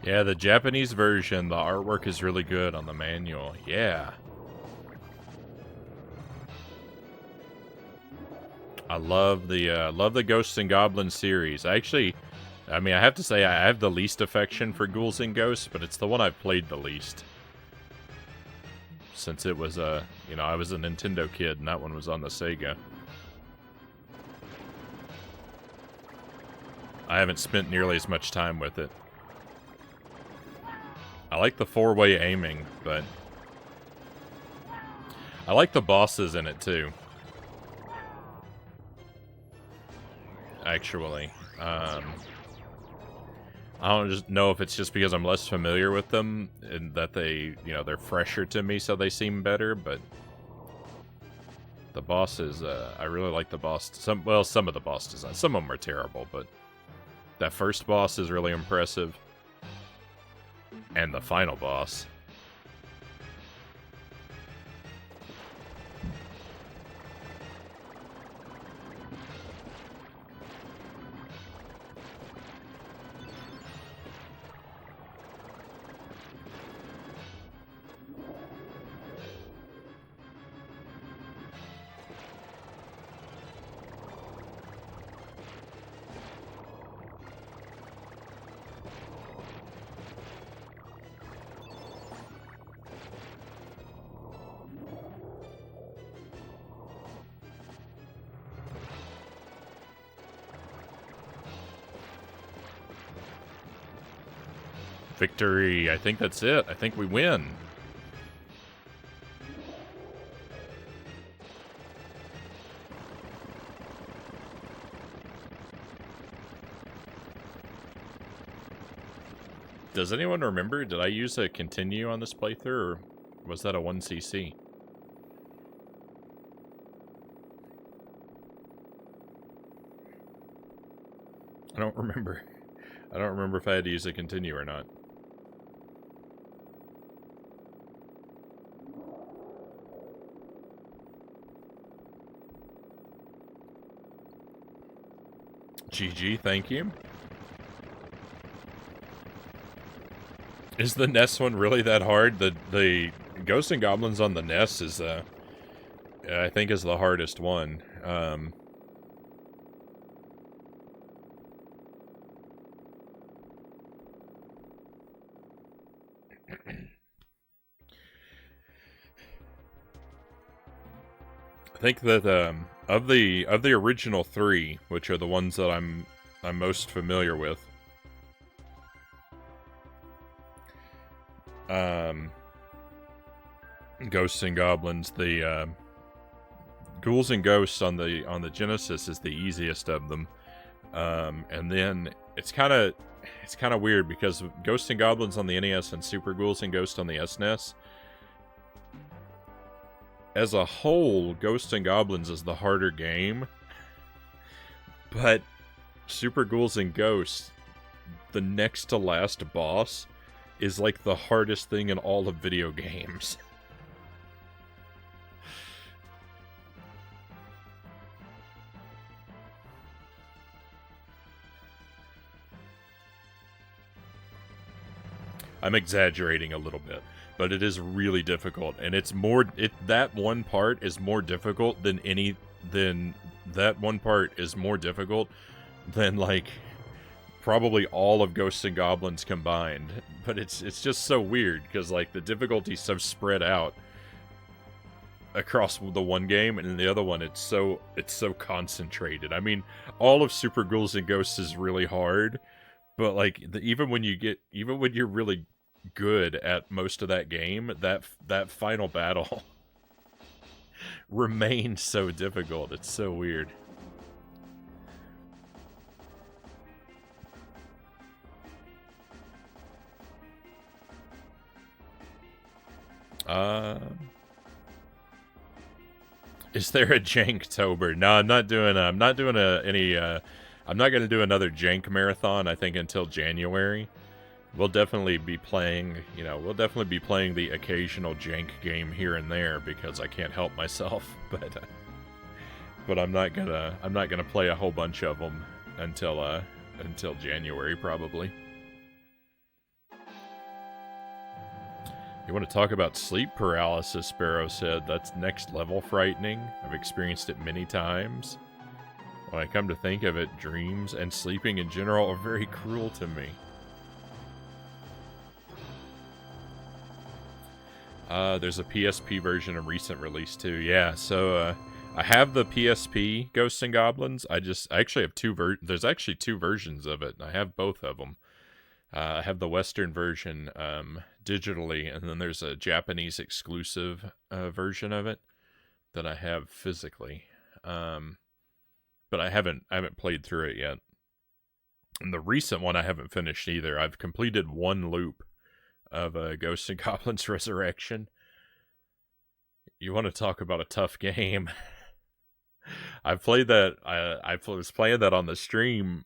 Yeah, the Japanese version, the artwork is really good on the manual. Yeah. I love the Ghosts and Goblins series. I mean, I have to say I have the least affection for Ghouls and Ghosts, but it's the one I've played the least. Since it was you know, I was a Nintendo kid and that one was on the Sega. I haven't spent nearly as much time with it. I like the 4-way aiming, but I like the bosses in it too. Actually, I don't just know if it's just because I'm less familiar with them and that they, you know, they're fresher to me, so they seem better. But the bosses, I really like the boss. Some of the boss designs. Some of them are terrible, but that first boss is really impressive. And the final boss. Victory. I think that's it. I think we win. Does anyone remember? Did I use a continue on this playthrough, or was that a 1cc? I don't remember. I don't remember if I had to use a continue or not. GG, thank you. Is the NES one really that hard? The Ghosts and Goblins on the NES is, I think is the hardest one. I think that of the original 3, which are the ones that I'm most familiar with, Ghosts and Goblins, the Ghouls and Ghosts on the Genesis is the easiest of them, and then it's kind of weird because Ghosts and Goblins on the NES and Super Ghouls and Ghosts on the SNES, as a whole, Ghosts and Goblins is the harder game, but Super Ghouls and Ghosts, the next to last boss, is like the hardest thing in all of video games. I'm exaggerating a little bit, but it is really difficult, and it's more. That one part is more difficult than like probably all of Ghosts and Goblins combined. But it's just so weird because like the difficulty's so spread out across the one game, and in the other one it's so concentrated. I mean, all of Super Ghouls and Ghosts is really hard, but like even when you're really good at most of that game, that final battle remains so difficult. It's so weird. Is there a Janktober? No, I'm not doing I'm not going to do another Jank marathon, I think, until January. We'll definitely be playing, the occasional Jank game here and there because I can't help myself, but I'm not gonna play a whole bunch of them until January probably. You want to talk about sleep paralysis, Sparrow said. That's next level frightening. I've experienced it many times. When I come to think of it, dreams and sleeping in general are very cruel to me. There's a PSP version of recent release too. Yeah, so I have the PSP Ghosts and Goblins. I actually have there's actually two versions of it. I have both of them. I have the Western version digitally, and then there's a Japanese exclusive version of it that I have physically. But I haven't played through it yet. And the recent one I haven't finished either. I've completed one loop of Ghosts and Goblins Resurrection. You want to talk about a tough game? I played that. I was playing that on the stream.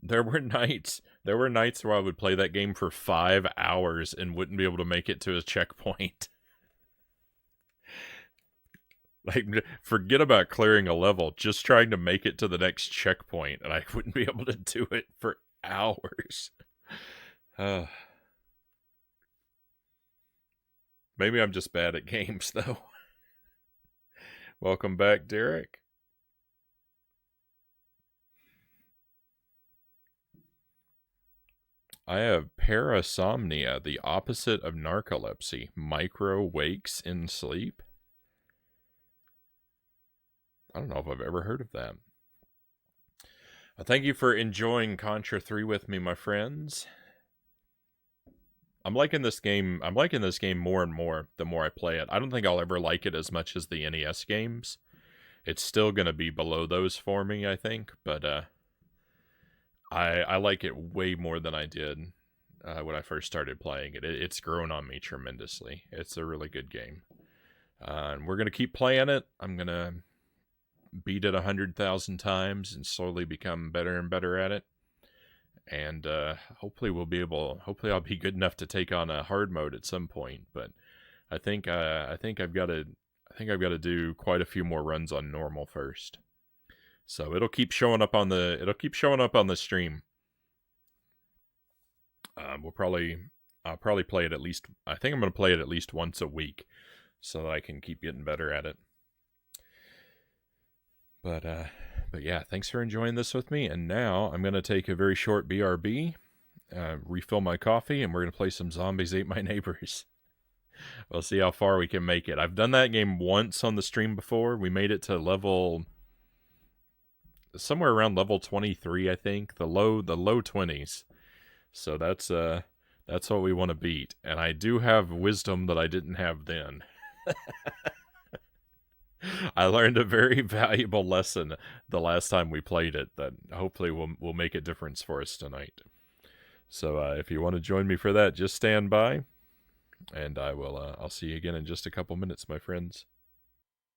There were nights where I would play that game for 5 hours and wouldn't be able to make it to a checkpoint. Like, forget about clearing a level, just trying to make it to the next checkpoint, and I wouldn't be able to do it for hours. Maybe I'm just bad at games, though. Welcome back, Derek. I have parasomnia, the opposite of narcolepsy. Micro wakes in sleep. I don't know if I've ever heard of that. Thank you for enjoying Contra 3 with me, my friends. I'm liking this game more and more the more I play it. I don't think I'll ever like it as much as the NES games. It's still going to be below those for me, I think, but I like it way more than I did when I first started playing it. It's grown on me tremendously. It's a really good game. And we're going to keep playing it. I'm going to beat it 100,000 times and slowly become better and better at it. And hopefully I'll be good enough to take on a hard mode at some point. But I think I've got to do quite a few more runs on normal first. So it'll keep showing up on the stream. I'll probably play it at least. I think I'm going to play it at least once a week, so that I can keep getting better at it. But yeah, thanks for enjoying this with me. And now I'm going to take a very short BRB, refill my coffee, and we're going to play some Zombies Ate My Neighbors. We'll see how far we can make it. I've done that game once on the stream before. We made it to somewhere around level 23, I think. The low 20s. So that's what we want to beat. And I do have wisdom that I didn't have then. I learned a very valuable lesson the last time we played it that hopefully will make a difference for us tonight. So if you want to join me for that, just stand by, and I'll see you again in just a couple minutes, my friends.